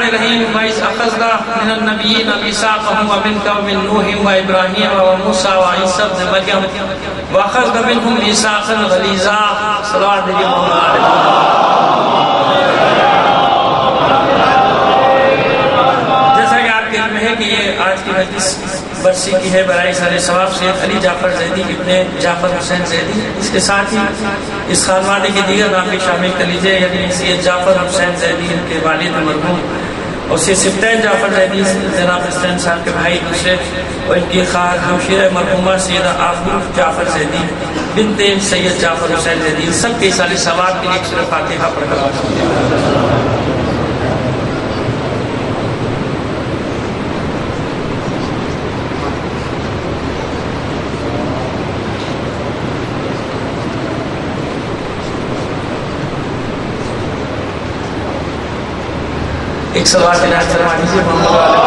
الرحمن الرحیم وَإِذْ أَخَذْنَا مِنَ النَّبِيِّينَ مِيثَاقَهُمْ وَمِنْكَ وَمِنْ نُوحٍ وَإِبْرَاهِيمَ وَمُوسَىٰ وَعِيسَىٰ ابْنِ مَرْيَمَ وَأَخَذْنَا مِنْهُم مِيثَاقًا غَلِيظًا. صلوات دیجیے محمد علیہ. جیسا کہ آپ کے علم ہے کہ یہ آج کی مجلس برسی کی ہے برائے سارے ثواب سید علی جعفر زیدی ابن جعفر حسین زیدی. اس کے ساتھ ہی اس خانوادے کے دیگر نام بھی شامل کر لیجیے، یعنی سید جعفر حسین زیدی ان کے والد مرحوم، اور سید سبطین جعفر زیدی جناب حسین صاحب کے بھائی دوسرے، اور ان کی خواہر ہمشیرہ مرحومہ سیدہ آفور جعفر زیدی بنت سید جعفر حسین زیدی، سب کے سارے ثواب کے لیے سورہ فاتحہ پڑھ کر ایک سوال کے نام فرما دیجیے محمد علیہ.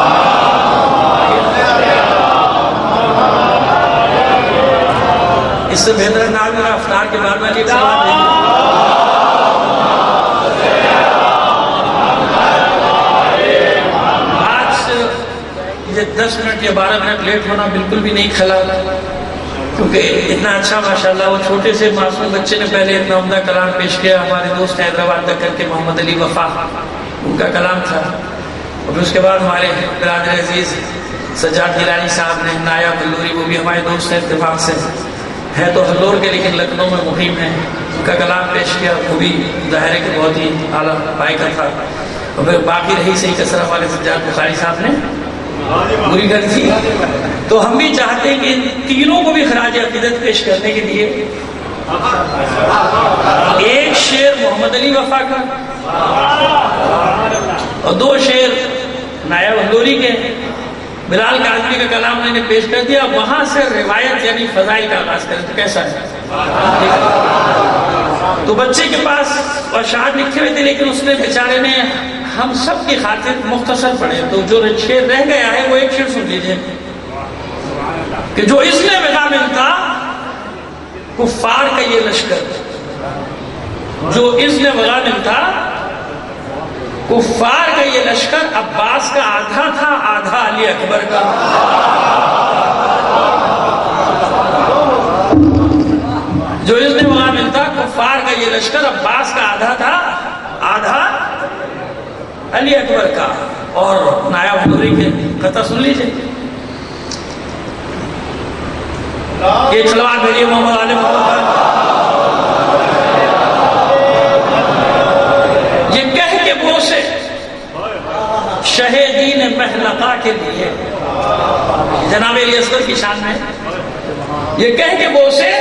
اس سے بہتر نام میرا افطار کے بعد میں ایک سوال دیجیے. آج یہ 10 منٹ یا 12 منٹ لیٹ ہونا بالکل بھی نہیں کھلا، کیونکہ اتنا اچھا ماشاءاللہ وہ چھوٹے سے معصوم بچے نے پہلے اتنا عمدہ کلام پیش کیا. ہمارے دوست حیدرآباد تک کر کے محمد علی وفا ان کا کلام تھا، اور اس کے بعد ہمارے برادر عزیز سجاد گیلانی صاحب نے نایاب ہلوری، وہ بھی ہمارے دوست ہیں اتفاق سے، ہے تو ہلور کے لیکن لکھنؤ میں مقیم ہیں، ان کا کلام پیش کیا، وہ بھی ظاہر ہے کہ بہت ہی اعلیٰ پائے کا تھا. اور پھر باقی رہی صحیح کثر ہمارے سجاد بخاری صاحب نے پوری کر دی. تو ہم بھی چاہتے ہیں کہ ان تینوں کو بھی خراج عقیدت پیش کرنے کے لیے ایک شعر محمد علی وفا کا اور 2 شعر نایاب ہلوری کے، بلال کاظمی کا کلام میں نے پیش کر دیا، وہاں سے روایت یعنی فضائل کا آغاز کریں تو کیسا ہے؟ تو بچے کے پاس اشعار لکھے ہوئے تھے، لیکن اس نے بیچارے نے ہم سب کی خاطر مختصر پڑھے، تو جو شعر رہ گیا ہے وہ ایک شعر سن لیجیے کہ جو اس نے وغامل تھا کفار کا یہ لشکر، جو اس نے وغامل تھا کفار کا یہ لشکر، عباس کا آدھا تھا آدھا علی اکبر کا. جو اس نے وغامل تھا کفار کا یہ لشکر، عباس کا آدھا تھا آدھا علی اکبر کا. اور نایاب ہلوری کے قطع سن لیجئے. یہ سلوات بھیجیے محمد علیہ محمد. یہ کہہ کے بوسے شہیدین محلقہ کے لیے، جناب علی اصغر کی شان میں، یہ کہہ کے بوسے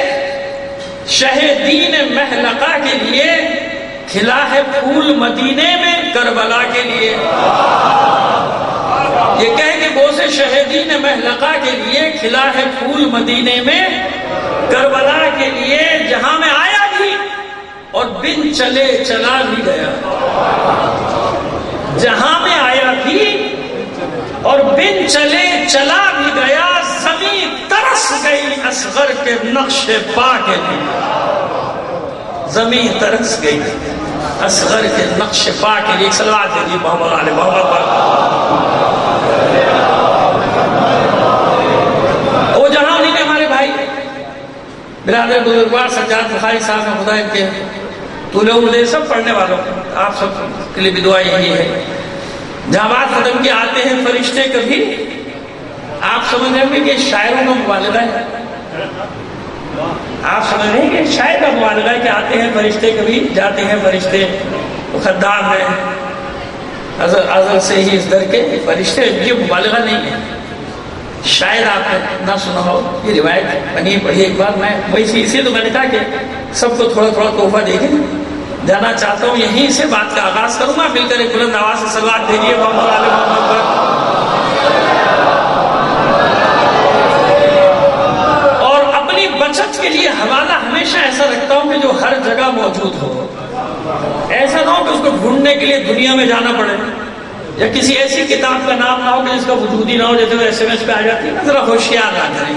شہیدین محلقہ کے لیے، کھلا ہے پھول مدینے میں کربلا کے لیے. یہ کہہ کے بوسے شہیدین محلقہ کے لیے، کھلا ہے پھول مدینے میں کربلا کے لیے، جہاں میں آیا بھی اور بن چلے چلا بھی گیا. جہاں میں آیا بھی اور بن چلے چلا بھی گیا، زمین ترس گئی اصغر کے نقش پا کے لیے. زمین ترس گئی اصغر کے نقش پا کے لیے. صلوات دیجیے محمد علیہ محمد پر. وہ جہاں انہیں کے ہمارے بھائی برادر بزرگوار سجاد بخاری صاحب نے خدا ان کے طول عمر سب پڑھنے والوں آپ سب کے لیے بھی دعا یہی ہے. جہاں بات ختم کی آتے ہیں فرشتے کبھی، آپ سمجھ رہے ہیں کہ شاعروں کا مبالغہ ہے. آپ سمجھ رہے ہیں کہ شاعر کا مبالغہ ہے کہ آتے ہیں فرشتے کبھی جاتے ہیں فرشتے، خدام ہیں ازل سے ہی اس در کے فرشتے. یہ مبالغہ نہیں ہے. شاید آپ نے نہ سنا ہو، یہ روایت بنی پڑھی ایک بار. میں وہی اسی تو میں نے کہا کہ سب کو تھوڑا تھوڑا تحفہ دے کے جانا چاہتا ہوں. یہیں سے بات کا آغاز کروں گا. مل کر ایک بلند آواز سے صلوات بھیجیے محمد علیہ محمد پر. اور اپنی بچت کے لیے حوالہ ہمیشہ ایسا رکھتا ہوں کہ جو ہر جگہ موجود ہو. ایسا نہ ہو کہ اس کو ڈھونڈنے کے لیے دنیا میں جانا پڑے، یا کسی ایسی کتاب کا نام نہ ہو کہ جس کا وجود ہی نہ ہو، جیسے SMS پہ آ جاتی ہے نا. ذرا ہوشیار نہ کریں.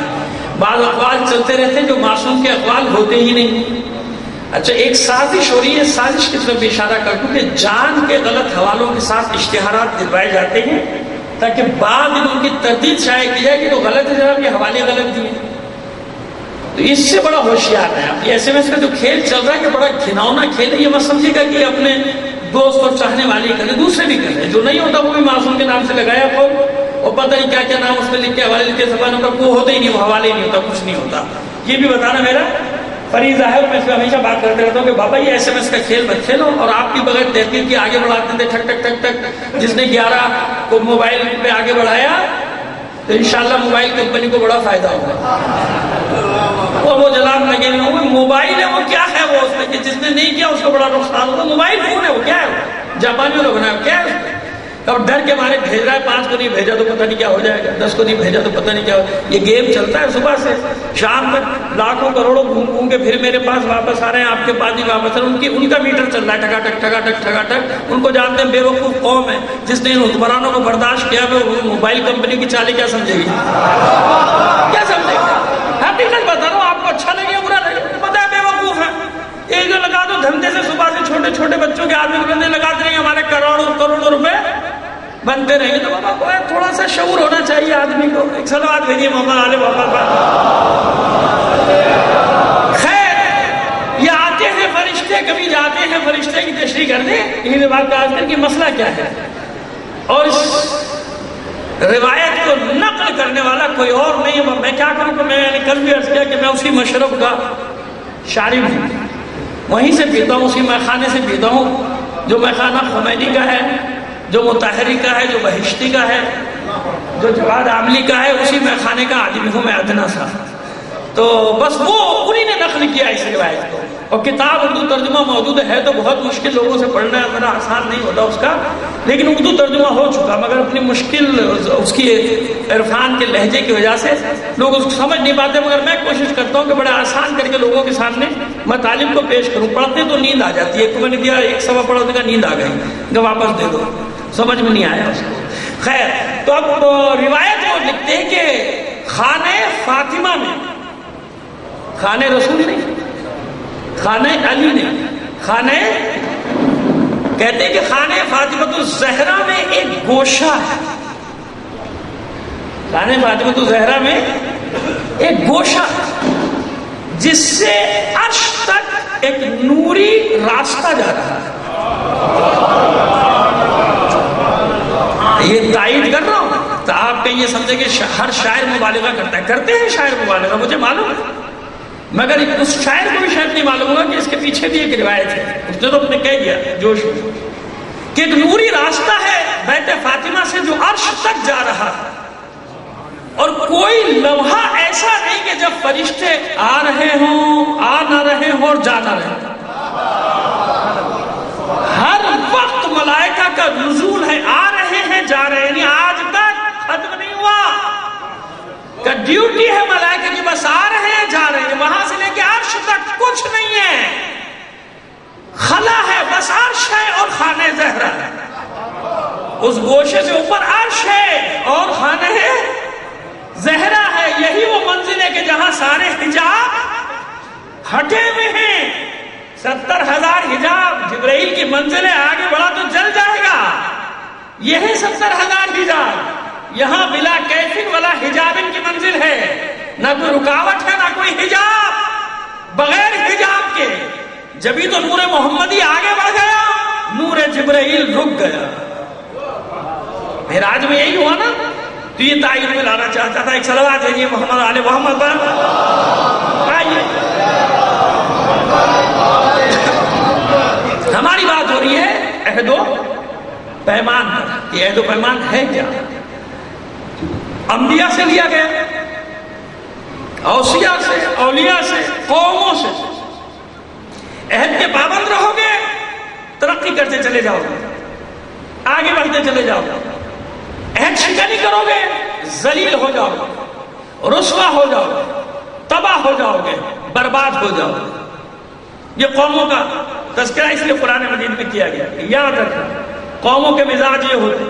بعض اقوال چلتے رہتے ہیں جو معصوم کے اقوال ہوتے ہی نہیں. اچھا ایک سازش ہو رہی ہے، سازش کی طرف اشارہ کر دوں کہ جان کے غلط حوالوں کے ساتھ اشتہارات دلوائے جاتے ہیں تاکہ بعد میں ان کی تردید شائع کی جائے کہ تو غلط ہے جناب، یہ حوالے غلط دیے. تو اس سے بڑا ہوشیار ہے. آپ یہ ایس ایم ایس کا جو کھیل چل رہا ہے کہ بڑا گھناؤنا کھیل ہے، یہ مت سمجھے گا کہ اپنے دوست اور چاہنے والے کریں، دوسرے بھی کریں. جو نہیں ہوتا وہ بھی معصوم کے نام سے لگایا خوب، اور پتہ نہیں کیا کیا نام اس میں لکھ کے حوالے لکھ کے صفحہ نمبر وہ ہوتا ہی نہیں، وہ حوالے ہی نہیں ہوتا، کچھ نہیں ہوتا. یہ بھی بتانا میرا فریضہ ہے، اور میں اس میں ہمیشہ بات کرتے رہتا ہوں کہ بابا یہ ایس ایم ایس کا کھیل مت کھیلو. اور آپ بھی بغیر تحقیق کے آگے بڑھاتے تھے ٹھک ٹک ٹک ٹک. جس نے 11 کو موبائل پہ آگے بڑھایا تو انشاءاللہ موبائل کمپنی کو بڑا فائدہ ہوگا. اور وہ جناب لگے ہوئے وہ موبائل ہے، وہ کیا ہے وہ اس میں کہ جس نے نہیں کیا اس کو بڑا نقصان ہوگا. موبائل فون ہے، وہ کیا ہے؟ جاپانیوں نے بنایا، کیا ہے؟ اب ڈر کے مارے بھیج رہا ہے، 5 کو نہیں بھیجا تو پتہ نہیں کیا ہو جائے گا، 10 کو نہیں بھیجا تو پتہ نہیں کیا ہو. یہ گیم چلتا ہے صبح سے شام تک، لاکھوں کروڑوں گھوم گھوم کے پھر میرے پاس واپس آ رہے ہیں، آپ کے پاس ہی واپس آ رہے ہیں. ان کا میٹر چل رہا ہے ٹھگا ٹک ٹھگا ٹک ٹھگا ٹک. ان کو جانتے ہیں بے وقوف قوم ہے جس نے ان حکمرانوں کو برداشت کیا. وہ موبائل کمپنی کی چالیں کیا سمجھے گی؟ کیا سمجھے گی؟ حقیقت بتا رہا ہوں، آپ کو اچھا لگے برا لگے، پتہ ہے بے وقوف ہے. ایک جو لگا دو دھندے سے صبح سے چھوٹے چھوٹے بچوں کے آدمی بندے لگاتے رہیں گے، ہمارے کروڑوں کروڑوں روپے بنتے رہیں گے. تو بابا کوئی تھوڑا سا شعور ہونا چاہیے آدمی کو. ایک صلوات بھیجیے محمد علی محمد پر. خیر یہ آتے ہیں فرشتے، کبھی جاتے ہیں فرشتے کی تشریح کر دیں. یہ بات کا آج کہ مسئلہ کیا ہے، اور اس روایت کو نقل کرنے والا کوئی اور نہیں ہے. میں کیا کروں کہ میں نے کل بھی عرض کیا کہ میں اسی مشرب کا شارب ہوں، وہیں سے پیتا ہوں، اسی میخانے سے پیتا ہوں جو میخانہ خمینی کا ہے، جو مطہری کا ہے، جو بہشتی کا ہے، جو جواد عاملی کا ہے. اسی میخانے کا آدمی ہوں میں ادنا سا. تو بس وہ انہیں نے نقل کیا اس روایت کو. اور کتاب اردو ترجمہ موجود ہے تو بہت مشکل لوگوں سے پڑھنا ہے، ذرا آسان نہیں ہوتا اس کا، لیکن اردو ترجمہ ہو چکا. مگر اپنی مشکل اس کی عرفان کے لہجے کی وجہ سے لوگ اس کو سمجھ نہیں پاتے. مگر میں کوشش کرتا ہوں کہ بڑے آسان کر کے لوگوں کے سامنے مطالب کو پیش کروں. پڑھتے تو نیند آ جاتی ہے. ایک کو میں نے دیا، ایک سوا پڑھا تو نیند آ گئی، کہ واپس دے دو، سمجھ میں نہیں آیا اس کو. خیر تو اب روایت وہ لکھتے ہیں کہ خانہ فاطمہ میں، خانہ رسول نہیں، خانہ علی نہیں، خانہ کہتے ہیں کہ خانہ فاطمہ الزہرا میں ایک گوشہ ہے. خانہ فاطمہ الزہرا میں ایک گوشہ جس سے عرش تک ایک نوری راستہ جا رہا ہے. یہ تائید کر رہا ہوں تو آپ کہیں یہ سمجھے کہ ہر شاعر مبالغہ کرتا ہے. کرتے ہیں شاعر مبالغہ، مجھے معلوم ہے، مگر اس شاعر کو بھی شاید نہیں معلوم ہوگا کہ اس کے پیچھے بھی ایک روایت ہے. اس نے تو اپنے کہہ دیا جوش میں کہ ایک نوری راستہ ہے بیت فاطمہ سے جو عرش تک جا رہا ہے، اور کوئی لمحہ ایسا نہیں کہ جب فرشتے آ رہے ہوں، آ نہ رہے ہوں اور جا نہ رہے. ہر وقت ملائکہ کا نزول ہے، آ رہے ہیں جا رہے ہیں. یعنی آج تک ختم نہیں ہوا کہ ڈیوٹی ہے ملائکہ کی، بس آ رہے ہیں جا رہے ہیں. وہاں سے لے کے عرش تک کچھ نہیں ہے، خلا ہے، بس عرش ہے اور خانہ زہرا ہے. اس گوشے سے اوپر عرش ہے اور خانہ زہرا ہے. یہی وہ منزل ہے کہ جہاں سارے حجاب ہٹے ہوئے ہیں. 70,000 حجاب جبرائیل کی منزل ہے، آگے بڑھا تو جل جائے گا. یہ 70,000 حجاب، یہاں بلا کیفن والا حجاب ان کی منزل ہے. نہ کوئی رکاوٹ ہے نہ کوئی حجاب، بغیر حجاب کے. جبھی تو نور محمدی آگے بڑھ گیا، نور جبرائیل رک گیا. معراج میں یہی ہوا نا. تو یہ تائید میں لانا چاہتا تھا. ایک صلوات ہے یہ محمد علی محمد پر. آئیے ہماری بات ہو رہی ہے عہد و پیمان. یہ عہد و پیمان ہے کیا؟ انبیاء سے لیا گیا، اوصیاء سے، اولیاء سے، قوموں سے. عہد کے پابند رہو گے ترقی کرتے چلے جاؤ گے، آگے بڑھتے چلے جاؤ گے. عہد شکنی کرو گے ذلیل ہو جاؤ گے، رسوا ہو جاؤ گے، تباہ ہو جاؤ گے، برباد ہو جاؤ گے. یہ قوموں کا تذکرہ اس لیے قرآن مجید میں کیا گیا. یاد رکھنا قوموں کے مزاج یہ ہوتے.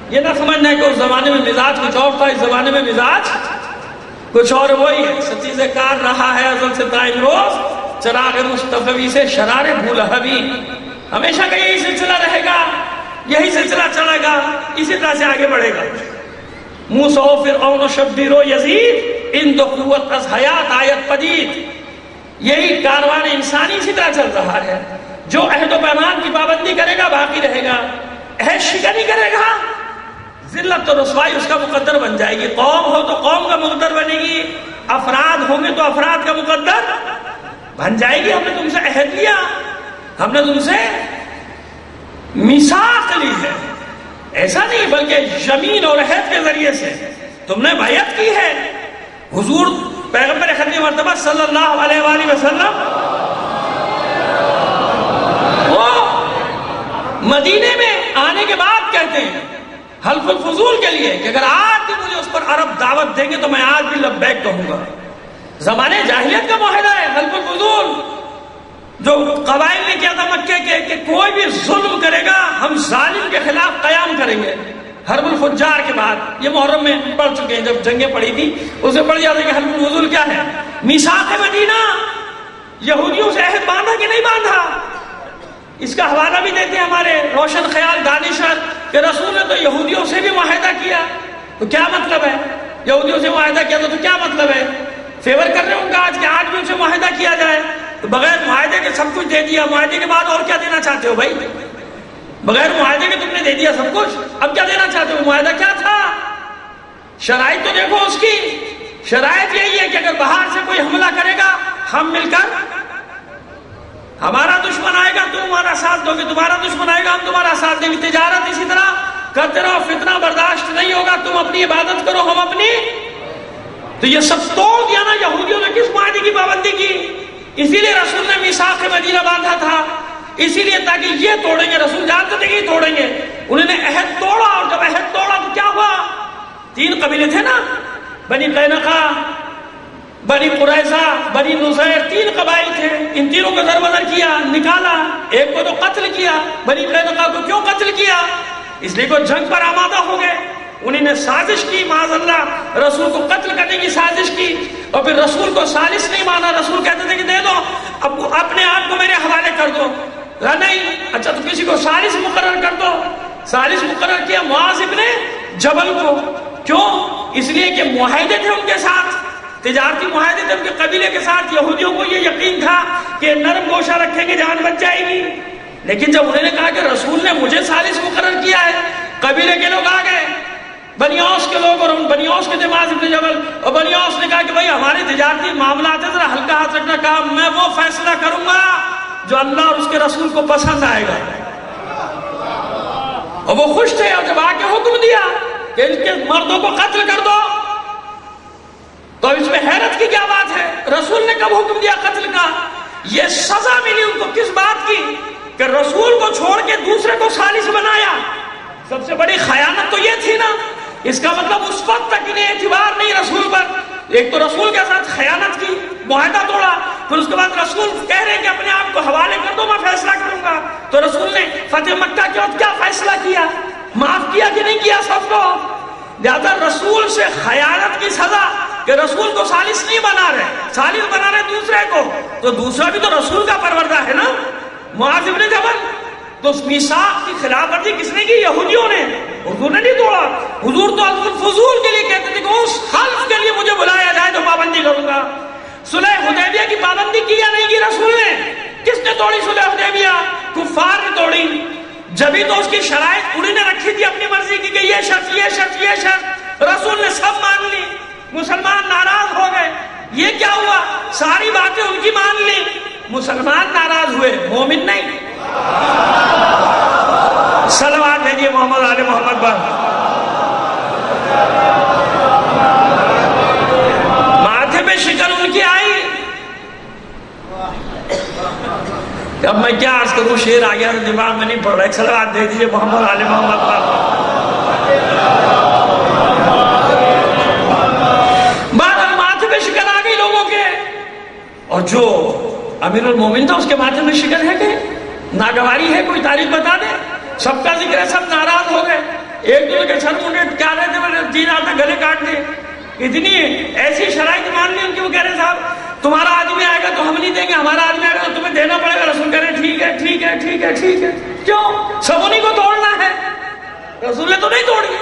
یہ نہ سمجھنا ہے کہ اس زمانے میں مزاج کچھ اور تھا، اس زمانے میں مزاج کچھ اور. وہی ہے، ستیزہ کار رہا ہے ازل سے تا امروز، چراغ مصطفی سے شرار بولہبی، ہمیشہ کا یہی سلسلہ رہے گا، یہی سلسلہ چلے گا، اسی طرح سے آگے بڑھے گا۔ موسیٰ و فرعون و شبیر و یزید ان دو قوت از حیات آیت پدید، یہی کاروان انسانی اسی طرح چل رہا ہے۔ جو عہد و پیمان کی پابندی کرے گا باقی رہے گا، عہد شکنی کرے گا ذلت و رسوائی اس کا مقدر بن جائے گی۔ قوم ہو تو قوم کا مقدر بنے گی، افراد ہوں گے تو افراد کا مقدر بن جائے گی۔ ہم نے تم سے عہد لیا، ہم نے تم سے میثاق لی ہے، ایسا نہیں بلکہ یمین اور عہد کے ذریعے سے تم نے بیعت کی ہے۔ حضور پیغمبر ختم مرتبہ صلی اللہ علیہ وآلہ وسلم وہ مدینے میں آنے کے بعد کہتے ہیں حلف الفضول کے لیے کہ اگر آج بھی مجھے اس پر عرب دعوت دیں گے تو میں آج بھی لبیک کہوں گا۔ زمانے جاہلیت کا معاہدہ ہے حلف الفضول، جو قبائل نے کیا تھا مکے کے کہ کوئی بھی ظلم کرے گا ہم ظالم کے خلاف قیام کریں گے۔ حرب الفجار کے بعد یہ محرم میں پڑھ چکے ہیں، جب جنگیں پڑی تھی اسے پڑھ جاتے کہ حلف الفضول کیا ہے۔ میثاق مدینہ، یہودیوں سے عہد باندھا کہ نہیں باندھا، اس کا حوالہ بھی دیتے ہیں ہمارے روشن خیال دانشور کہ رسول نے تو یہودیوں سے بھی معاہدہ کیا، تو کیا مطلب ہے؟ یہودیوں سے معاہدہ کیا تو کیا مطلب ہے؟ فیور کر رہے ہیں ان کا آج کہ آج بھی ان سے معاہدہ کیا جائے، تو بغیر معاہدے کے سب کچھ دے دیا، معاہدے کے بعد اور کیا دینا چاہتے ہو بھائی؟ بغیر معاہدے کے تم نے دے دیا سب کچھ، اب کیا دینا چاہتے ہو؟ معاہدہ کیا تھا؟ شرائط تو دیکھو اس کی، شرائط یہی ہے کہ اگر باہر سے کوئی حملہ کرے گا ہم مل کر، ہمارا دشمن آئے گا تم ہمارا ساتھ دو گے، تمہارا دشمن آئے گا ہم تمہارا ساتھ دیں گے، تجارت اسی طرح کرتے رہو، فتنہ برداشت نہیں ہوگا، تم اپنی عبادت کرو ہم اپنی۔ تو یہ سب توڑ دیا نا یہودیوں نے، کس معاہدے کی پابندی کی؟ اسی لیے رسول نے میثاق مدینہ باندھا تھا، اسی لیے تاکہ یہ توڑیں گے، رسول جانتے تھے کہ یہ توڑیں گے، انہوں نے عہد توڑا، اور جب عہد توڑا تو کیا ہوا؟ 3 قبیلے تھے نا، بنی قینقاع، بنی قریظہ، بنی نذیر، 3 قبائل تھے، ان تینوں کو دربدر کیا، نکالا، ایک کو تو قتل کیا۔ بنی قینقاع کو کیوں قتل کیا؟ اس لیے کہ جنگ پر آمادہ ہو گئے، انہوں نے سازش کی، معاذ اللہ رسول کو قتل کرنے کی سازش کی، اور پھر رسول کو ثالث نہیں مانا، رسول کہتے تھے کہ دے دو اب اپنے آپ کو میرے حوالے کر دو، نہیں اچھا تو کسی کو ثالث مقرر کر دو۔ ثالث مقرر کیا معاذ ابن جبل کو، کیوں؟ اس لیے کہ معاہدے تھے ان کے ساتھ، تجارتی معاہدے تھے ان کے قبیلے کے ساتھ، یہودیوں کو یہ یقین تھا کہ نرم گوشہ رکھیں گے جان بچ جائے گی۔ لیکن جب انہوں نے کہا کہ رسول نے مجھے ثالث مقرر کیا ہے، قبیلے کے لوگ آ گئے، بنی اوس کے لوگ، اور بنی اوس کے تھے معاذ ابن جبل، اور بنی اوس نے کہا کہ بھائی ہمارے تجارتی معاملات ہیں، ذرا ہلکا ہاتھ رکھنا، کہا میں وہ فیصلہ کروں گا جو اللہ اور اس کے رسول کو پسند آئے گا۔ اور وہ خوش تھے، اور جب آ کے حکم دیا کہ ان کے مردوں کو قتل کر دو، تو اس میں حیرت کی کیا بات ہے؟ رسول نے کب حکم دیا قتل کا؟ یہ سزا ملی ان کو کس بات کی کہ رسول کو چھوڑ کے دوسرے کو ثالث بنایا۔ سب سے بڑی خیانت تو یہ تھی نا، اس کا مطلب اس وقت تک انہیں اعتبار نہیں رسول پر، ایک تو رسول کے ساتھ خیانت کی، معاہدہ توڑا، پھر اس کے بعد رسول کہہ رہے ہیں کہ اپنے آپ کو حوالے کر دو میں فیصلہ کروں گا، تو رسول نے فتح مکہ کے وقت کیا فیصلہ کیا؟ معاف کیا کہ نہیں کیا سب کو؟ لہذا رسول سے خیانت کی سزا کہ رسول کو ثالث نہیں بنا رہے، ثالث بنا رہے دوسرے کو، تو دوسرا بھی تو رسول کا پروردہ ہے نا، معاذ ابن جبل۔ تو اس میثاق کی خلاف ورزی کس نے کی؟ یہودیوں نے، حضور نے نہیں توڑا۔ حضور تو حلف الفضول کے لیے کہتے تھے کہ اس حلف کے لیے مجھے بلایا جائے تو پابندی کروں گا۔ صلح حدیبیہ کی پابندی کی یا نہیں کی رسول نے؟ کس نے توڑی صلح حدیبیہ؟ کفار نے توڑی، جبھی تو اس کی شرائط انہوں نے رکھی تھی اپنی مرضی کی کہ یہ شرط یہ شرط یہ شرط، رسول نے سب مان لی، مسلمان ناراض ہو گئے۔ یہ کیا ہوا؟ ساری باتیں ان کی مان لی، مسلمان ناراض ہوئے، مومن نہیں۔ صلوات بھیجیے محمد آل محمد پر۔ ماتھے پہ شکن ان کی آئی، اب میں کیا عرض کروں، شعر آ گیا دماغ میں نہیں پڑ رہا، ایک صلوات بھیج دیجیے محمد آل محمد پر۔ بہرحال ماتھے پہ شکن آ گئی لوگوں کے، اور جو امیر المومن تھا اس کے ماتھے میں شکن ہے کہ ناگواری ہے، کوئی تاریخ بتا دے؟ سب کا ذکر ہے، سب ناراض ہو گئے، ایک دوسرے کے سر منڈے کیا رہے تھے، دین آتا گلے کاٹ دے، اتنی ایسی شرائط مان لی ان کی، وہ کہہ رہے صاحب تمہارا آدمی آئے گا تو ہم نہیں دیں گے، ہمارا آدمی آئے گا تو تمہیں دینا پڑے گا۔ رسول کہہ رہے ٹھیک ہے ٹھیک ہے ٹھیک ہے ٹھیک ہے۔ کیوں؟ سب انہیں کو توڑنا ہے، رسول نے تو نہیں توڑی،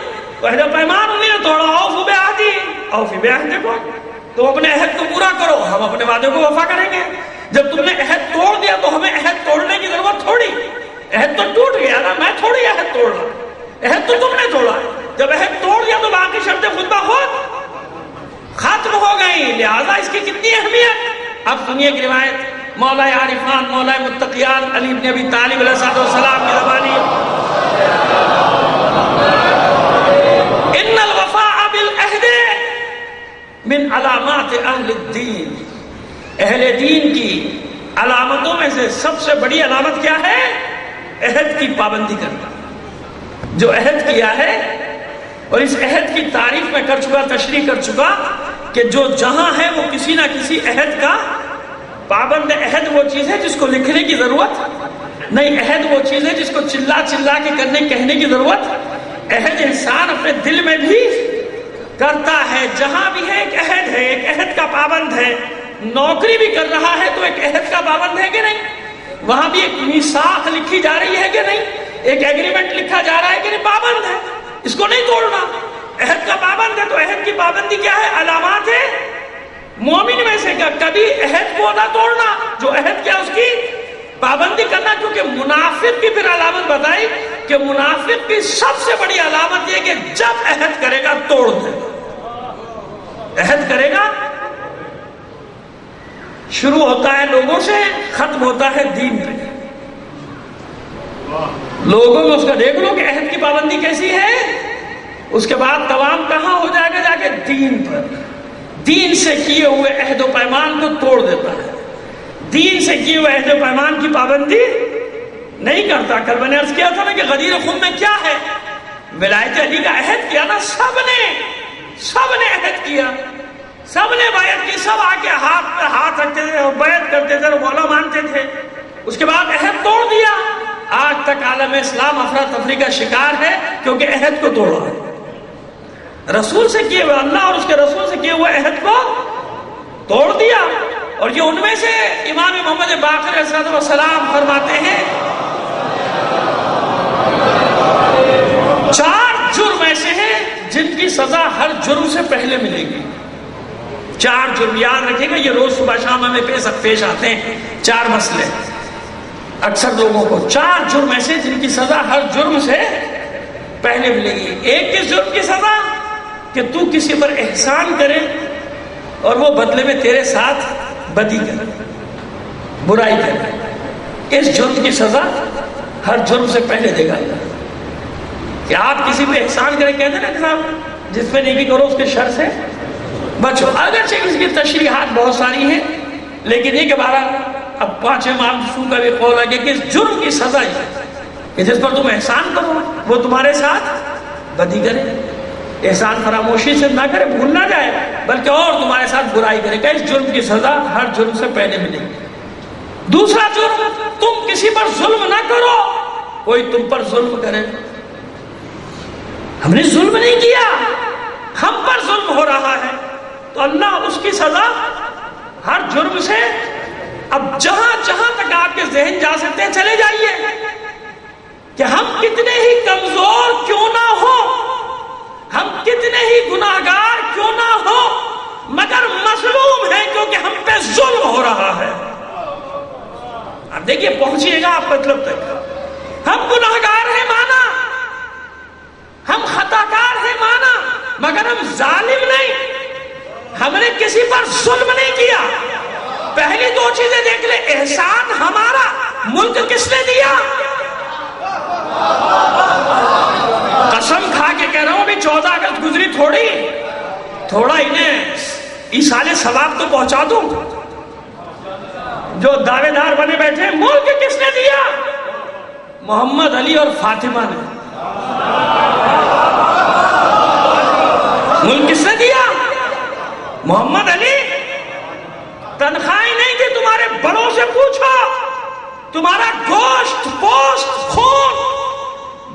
عہد و پیمان انہیں نے توڑا۔ اوفوا بعہدی اوفوا بعہدکم، تم اپنے عہد کو پورا کرو، ہم اپنے وعدے کو وفا کریں گے۔ جب تم نے عہد توڑ دیا تو ہمیں عہد توڑنے کی ضرورت تھوڑی، عہد تو ٹوٹ گیا نا، میں تھوڑی عہد توڑ رہا، عہد تو تم نے توڑا۔ جب عہد توڑ دیا تو باقی شرطیں خود بخود ختم ہو گئی، لہذا اس کی کتنی اہمیت۔ اب سنیے ایک روایت مولا عارفان مولا متقیان علی بن ابی طالب علیہ السلام کی زبانی، ان الوفاء بالعہد من علامات اہل الدین، اہل دین کی علامتوں میں سے سب سے بڑی علامت کیا ہے؟ عہد کی پابندی کرنا۔ جو عہد کیا ہے، اور اس عہد کی تعریف میں کر چکا، تشریح کر چکا کہ جو جہاں ہے وہ کسی نہ کسی عہد کا پابند ہے۔ عہد وہ چیز ہے جس کو لکھنے کی ضرورت نہیں، عہد وہ چیز ہے جس کو چلا چلا کے کہنے کی ضرورت۔ عہد انسان اپنے دل میں بھی کرتا ہے، جہاں بھی ہے ایک عہد ہے، ایک عہد کا پابند ہے۔ نوکری بھی کر رہا ہے تو ایک عہد کا پابند ہے کہ نہیں؟ وہاں بھی ایک میثاق لکھی جا رہی ہے کہ نہیں؟ ایک ایگریمنٹ لکھا جا رہا ہے کہ نہیں؟ پابند ہے، اس کو نہیں توڑنا، عہد کا پابند ہے۔ تو عہد کی پابندی کیا ہے؟ علامات ہے مومن میں سے کبھی عہد کو نہ توڑنا، جو عہد کیا اس کی پابندی کرنا۔ کیونکہ منافق کی پھر علامت بتائی کہ منافق کی سب سے بڑی علامت یہ کہ جب عہد کرے گا توڑ دے گا۔ عہد کرے گا، شروع ہوتا ہے لوگوں سے، ختم ہوتا ہے دین پہ۔ لوگوں میں اس کا دیکھ لو کہ عہد کی پابندی کیسی ہے، اس کے بعد تمام کہاں ہو جائے گا؟ جا کے دین پر، دین سے کیے ہوئے عہد و پیمان کو توڑ دیتا ہے، دین سے کیے ہوئے عہد و پیمان کی پابندی نہیں کرتا۔ کل میں نے عرض کیا تھا نا کہ غدیر خم میں کیا ہے؟ ولایت علی کا عہد کیا نا، سب نے عہد کیا، سب نے بیعت کی، سب آ کے ہاتھ پہ ہاتھ رکھتے تھے اور بیعت کرتے تھے اور مولا مانتے تھے۔ اس کے بعد عہد توڑ دیا۔ آج تک عالم اسلام افراتفری کا شکار ہے کیونکہ عہد کو توڑا ہے، رسول سے کیے ہوئے، اللہ اور اس کے رسول سے کیے ہوئے عہد کو توڑ دیا۔ اور یہ ان میں سے امام محمد باقر علیہ السلام فرماتے ہیں 4 جرم ایسے ہیں جن کی سزا ہر جرم سے پہلے ملے گی۔ 4 جرم یاد رکھیں گا، یہ روز صبح شام ہمیں پیش آتے ہیں 4 مسئلے اکثر لوگوں کو۔ 4 جرم ایسے جن کی سزا ہر جرم سے پہلے ملے گی۔ ایک کس جرم کی سزا؟ کہ تو کسی پر احسان کرے اور وہ بدلے میں تیرے ساتھ بدی کرے، برائی کرے، اس جرم کی سزا ہر جرم سے پہلے دے گا۔ کہ آپ کسی پہ احسان کریں، کہتے ہیں نا صاحب جس پہ نیکی کرو اس کے شر سے بچو۔ اگرچہ اس کی تشریحات بہت ساری ہیں، لیکن یہ کہ بہرحال اب 5 امام کا بھی قول ہے کہ اس جرم کی سزا ہے کہ جس پر تم احسان کرو وہ تمہارے ساتھ بدی کرے، احسان فراموشی سے نہ کرے، بھول نہ جائے، بلکہ اور تمہارے ساتھ برائی کرے گا۔ اس جرم کی سزا ہر جرم سے پہلے ملے گی۔ دوسرا جرم، تم کسی پر ظلم نہ کرو، کوئی تم پر ظلم کرے، ہم نے ظلم نہیں کیا، ہم پر ظلم ہو رہا ہے، تو اللہ اس کی سزا ہر جرم سے۔ اب جہاں تک آپ کے ذہن جا سکتے ہیں چلے جائیے، کہ ہم کتنے ہی کمزور کیوں نہ ہو، ہم کتنے ہی گناہگار کیوں نہ ہو، مگر مظلوم ہیں کیونکہ ہم پہ ظلم ہو رہا ہے۔ اب دیکھیے پہنچیے گا آپ مطلب تک، ہم گناہگار ہیں مانا، ہم خطاکار ہیں مانا، مگر ہم ظالم نہیں، ہم نے کسی پر ظلم نہیں کیا۔ پہلی 2 چیزیں دیکھ لیں، احسان ہمارا، ملک کس نے دیا؟ قسم کھا کے کہہ رہا ہوں، ابھی 14 اگست گزری، تھوڑا انہیں ایصال ثواب تو پہنچا دوں۔ جو دعوے دار بنے بیٹھے، ملک کس نے دیا؟ محمد علی اور فاطمہ نے۔ ملک کس نے دیا؟ محمد علی۔ تنخواہیں نہیں تھی، تمہارے بڑوں سے پوچھو، تمہارا گوشت پوست خون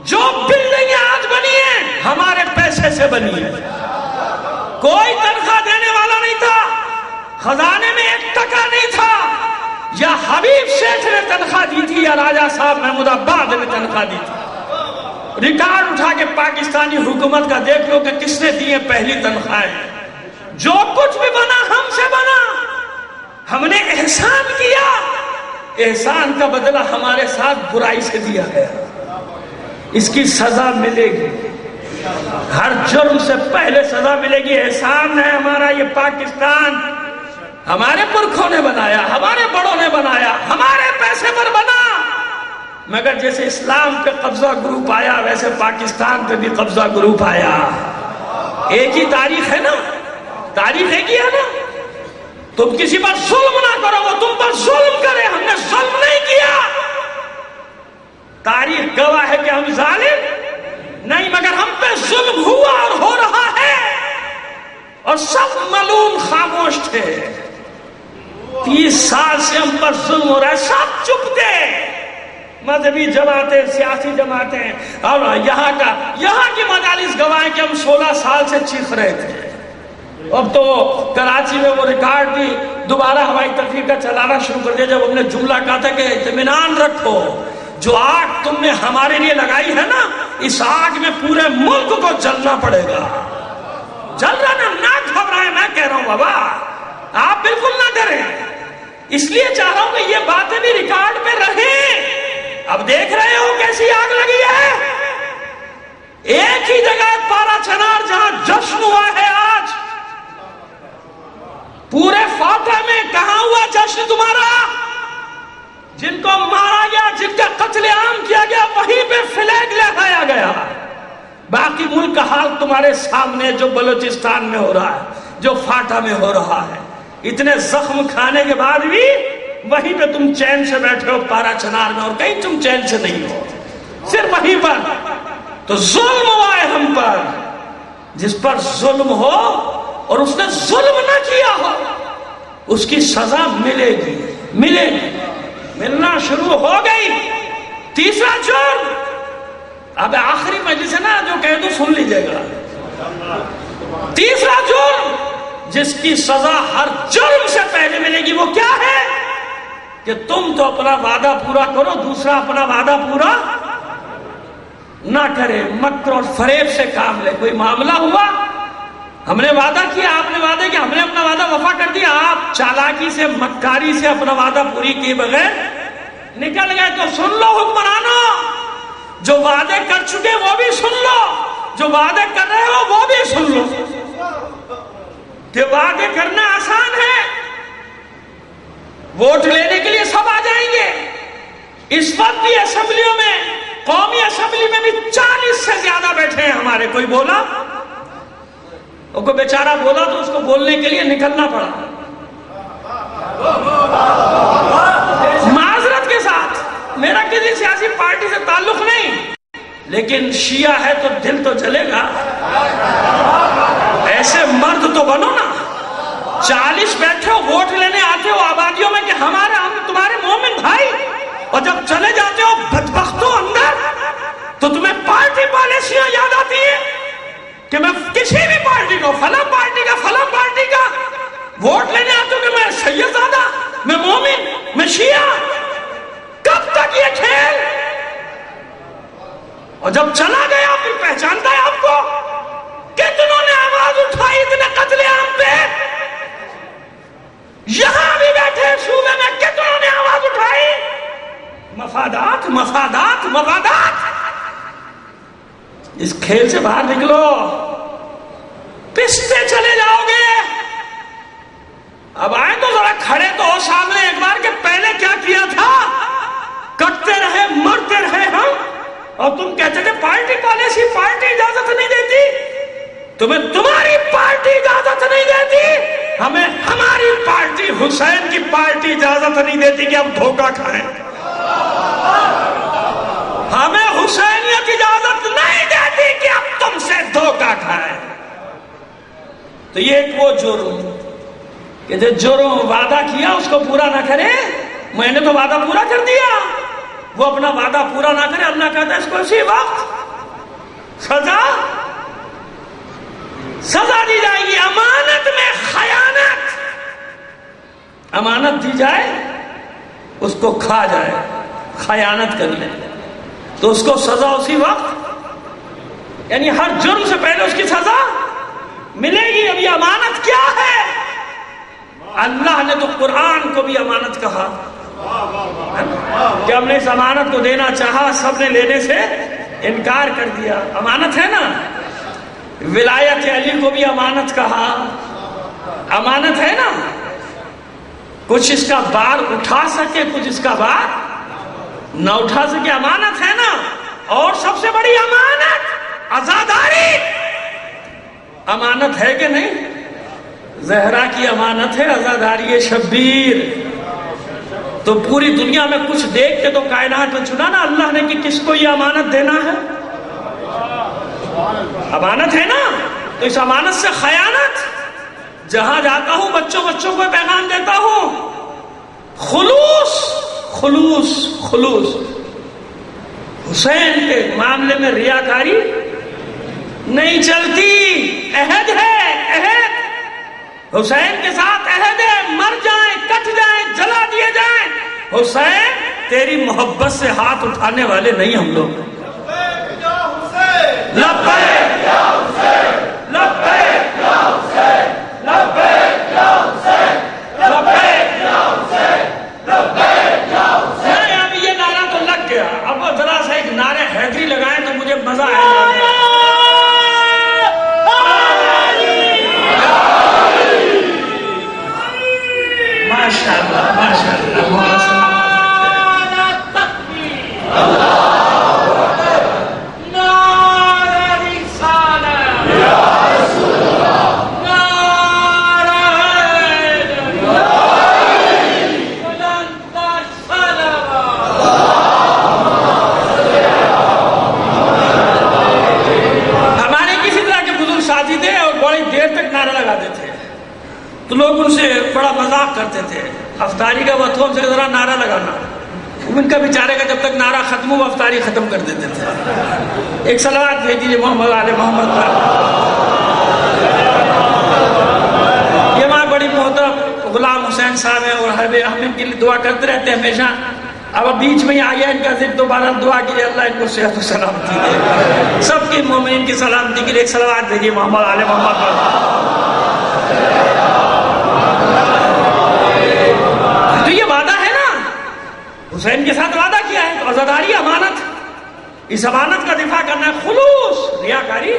جو بلڈنگیں آج بنی ہیں ہمارے پیسے سے بنی ہے، کوئی تنخواہ دینے والا نہیں تھا، خزانے میں 1 ٹکا نہیں تھا. یا حبیب شیخ نے تنخواہ دی تھی یا راجہ صاحب محمود آباد نے تنخواہ دی تھی. ریکارڈ اٹھا کے پاکستانی حکومت کا دیکھ لو کہ کس نے دی ہے پہلی تنخواہیں. جو کچھ بھی بنا ہم سے بنا. ہم نے احسان کیا, احسان کا بدلہ ہمارے ساتھ برائی سے دیا گیا. اس کی سزا ملے گی. ہر جرم سے پہلے سزا ملے گی. احسان ہے ہمارا یہ پاکستان. ہمارے پرکھوں نے بنایا, ہمارے بڑوں نے بنایا, ہمارے پیسے پر بنا. مگر جیسے اسلام پہ قبضہ گروپ آیا ویسے پاکستان پہ بھی قبضہ گروپ آیا. ایک ہی تاریخ ہے نا, تاریخ ایک ہی ہے نا. تم کسی پر ظلم نہ کرو, وہ تم پر ظلم کرے. ہم نے ظلم نہیں کیا. تاریخ گواہ ہے کہ ہم ظالم نہیں, مگر ہم پہ ظلم ہوا اور ہو رہا ہے. اور سب ملعون خاموش تھے. 30 سال سے ہم پر ظلم ہو رہا ہے, سب چپ تھے. مذہبی جماعتیں, سیاسی جماعتیں, اور یہاں کی مجالس گواہ کہ ہم 16 سال سے چیخ رہے تھے. اب تو کراچی میں وہ ریکارڈ بھی دوبارہ ہوائی ترفیع کا چلانا شروع کر دیا جب ہم نے جملہ کہا تھا کہ اطمینان رکھو, جو آگ تم نے ہمارے لیے لگائی ہے نا, اس آگ میں پورے ملک کو جلنا پڑے گا. جل رہا نہ گھبرائیں. میں کہہ رہا ہوں بابا آپ بالکل نہ ڈریں. اس لیے چاہ رہا ہوں کہ یہ باتیں بھی ریکارڈ پہ رہیں. اب دیکھ رہے ہو کیسی آگ لگی ہے. ایک ہی جگہ پارا چنار جہاں جشن ہوا ہے آج, پورے فاتح میں کہاں ہوا جشن تمہارا؟ جن کو مارا گیا, جن کا قتل عام کیا گیا, وہیں پہ فلیگ لہرایا گیا. باقی ملک کا حال تمہارے سامنے, جو بلوچستان میں ہو رہا ہے, جو فاٹا میں ہو رہا ہے. اتنے زخم کھانے کے بعد بھی وہیں پہ تم چین سے بیٹھے ہو پارا چنار میں, اور کہیں تم چین سے نہیں ہو, صرف وہیں پر. تو ظلم ہوا ہے ہم پر. جس پر ظلم ہو اور اس نے ظلم نہ کیا ہو, اس کی سزا ملے گی. ملنا شروع ہو گئی. تیسرا جرم, اب آخری مجلس ہے نا, جو کہہ دوں سن لیجئے گا. تیسرا جرم جس کی سزا ہر جرم سے پہلے ملے گی, وہ کیا ہے کہ تم تو اپنا وعدہ پورا کرو, دوسرا اپنا وعدہ پورا نہ کرے. مکر اور فریب سے کام لے. کوئی معاملہ ہوا, ہم نے وعدہ کیا, آپ نے وعدہ کیا, ہم نے اپنا وعدہ وفا کر دیا, آپ چالاکی سے, مکاری سے اپنا وعدہ پوری کیے بغیر نکل گئے. تو سن لو حکمرانوں, جو وعدے کر چکے وہ بھی سن لو, جو وعدے کر رہے ہو وہ بھی سن لو. کہ وعدے کرنا آسان ہے, ووٹ لینے کے لیے سب آ جائیں گے. اس وقت بھی اسمبلیوں میں, قومی اسمبلی میں بھی 40 سے زیادہ بیٹھے ہیں ہمارے. کوئی بولا, اور کوئی بیچارہ بولا تو اس کو بولنے کے لیے نکلنا پڑا. معذرت کے ساتھ, میرا کسی سیاسی پارٹی سے تعلق نہیں, لیکن شیعہ ہے تو دل تو جلے گا. ایسے مرد تو بنو نا. 40 بیٹھے ہو, ووٹ لینے آتے ہو آبادیوں میں کہ ہم تمہارے مومن بھائی, اور جب چلے جاتے ہو بدبختوں اندر تو تمہیں پارٹی پالیسیاں یاد آتی ہیں کہ میں کسی بھی پارٹی کو, فلاں پارٹی کا ووٹ لینے آتے ہو کہ میں سید زادہ, میں مومن, میں شیعہ. کب تک یہ کھیل؟ اور جب چلا گیا پھر پہچانتا ہے آپ کو. کتنوں نے آواز اٹھائی اتنے قتل عام پہ, یہاں بھی بیٹھے صوبے میں کتنوں نے آواز اٹھائی. مفادات مفادات مفادات. اس کھیل سے باہر نکلو, پستے چلے جاؤ گے. اب آئے تو ذرا کھڑے تو ہو سامنے ایک بار کہ پہلے کیا کیا تھا. کٹتے رہے, مرتے رہے ہم, اور تم کہتے تھے پارٹی پالیسی, پارٹی اجازت نہیں دیتی. تمہیں تمہاری پارٹی اجازت نہیں دیتی, ہمیں ہماری پارٹی, حسین کی پارٹی اجازت نہیں دیتی کہ ہم دھوکہ کھائیں. ہمیں حسینیت اجازت نہیں دیتی کہ ہم تم سے دھوکہ کھائیں. تو یہ ایک وہ جرم کہ جو جرم وعدہ کیا اس کو پورا نہ کرے. میں نے تو وعدہ پورا کر دیا, وہ اپنا وعدہ پورا نہ کرے. اللہ کہتا ہے اس کو اسی وقت سزا دی جائے گی. امانت میں خیانت امانت دی جائے اس کو کھا جائے، خیانت کر لے تو اس کو سزا اسی وقت، یعنی ہر جرم سے پہلے اس کی سزا ملے گی۔ اب یہ امانت کیا ہے؟ اللہ نے تو قرآن کو بھی امانت کہا کہ ہم نے اس امانت کو دینا چاہا، سب نے لینے سے انکار کر دیا۔ امانت ہے نا۔ ولایت علی کو بھی امانت کہا، امانت ہے نا۔ کچھ اس کا بار اٹھا سکے، کچھ اس کا بار نہ اٹھا سکے، امانت ہے نا۔ اور سب سے بڑی امانت عزاداری، امانت ہے کہ نہیں؟ زہرا کی امانت ہے عزاداری شبیر۔ تو پوری دنیا میں کچھ دیکھ کے تو کائنات میں چنا نا اللہ نے کہ کس کو یہ امانت دینا ہے، امانت ہے نا۔ تو اس امانت سے خیانت، جہاں جاتا ہوں بچوں کو پیغام دیتا ہوں، خلوص خلوص خلوص۔ حسین کے معاملے میں ریاکاری نہیں چلتی، عہد ہے، عہد حسین کے ساتھ عہد ہے، مر جائیں، کٹ جائیں، جلا دیے جائیں، حسین تیری محبت سے ہاتھ اٹھانے والے نہیں ہم لوگ۔ لبیک یا حسین، لبیک یا حسین، لبیک یا حسین، لبیک یا حسین، لبیک یا حسین۔ اب یہ نعرہ تو لگ گیا، اب وہ ذرا سا ایک نعرے حیدری لگائیں تو مجھے مزہ آئے گا۔ ماشاءاللہ ماشاءاللہ۔ تو لوگ ان سے بڑا مذاق کرتے تھے، افطاری کا وقت ہم سے ذرا نعرہ لگانا، ان کا بیچارے کا جب تک نعرہ ختم ہو افطاری ختم کر دیتے تھے۔ ایک صلوات بھیج دیجیے محمد آل محمد پر۔ یہ وہاں بڑی محترم غلام حسین صاحب ہیں اور حبیب احمد کے لیے دعا کرتے رہتے ہیں ہمیشہ۔ اب بیچ میں آ گیا ان کا ذکر، دوبارہ دعا کیجیے اللہ ان کو صحت و سلامتی دے۔ سب کی مومنین کی سلامتی کے لیے ایک صلوات بھیجیے محمد آل محمد پر۔ تو یہ وعدہ ہے نا، حسین کے ساتھ وعدہ کیا ہے، تو عزاداری امانت، اس امانت کا دفاع کرنا ہے۔ خلوص، ریاکاری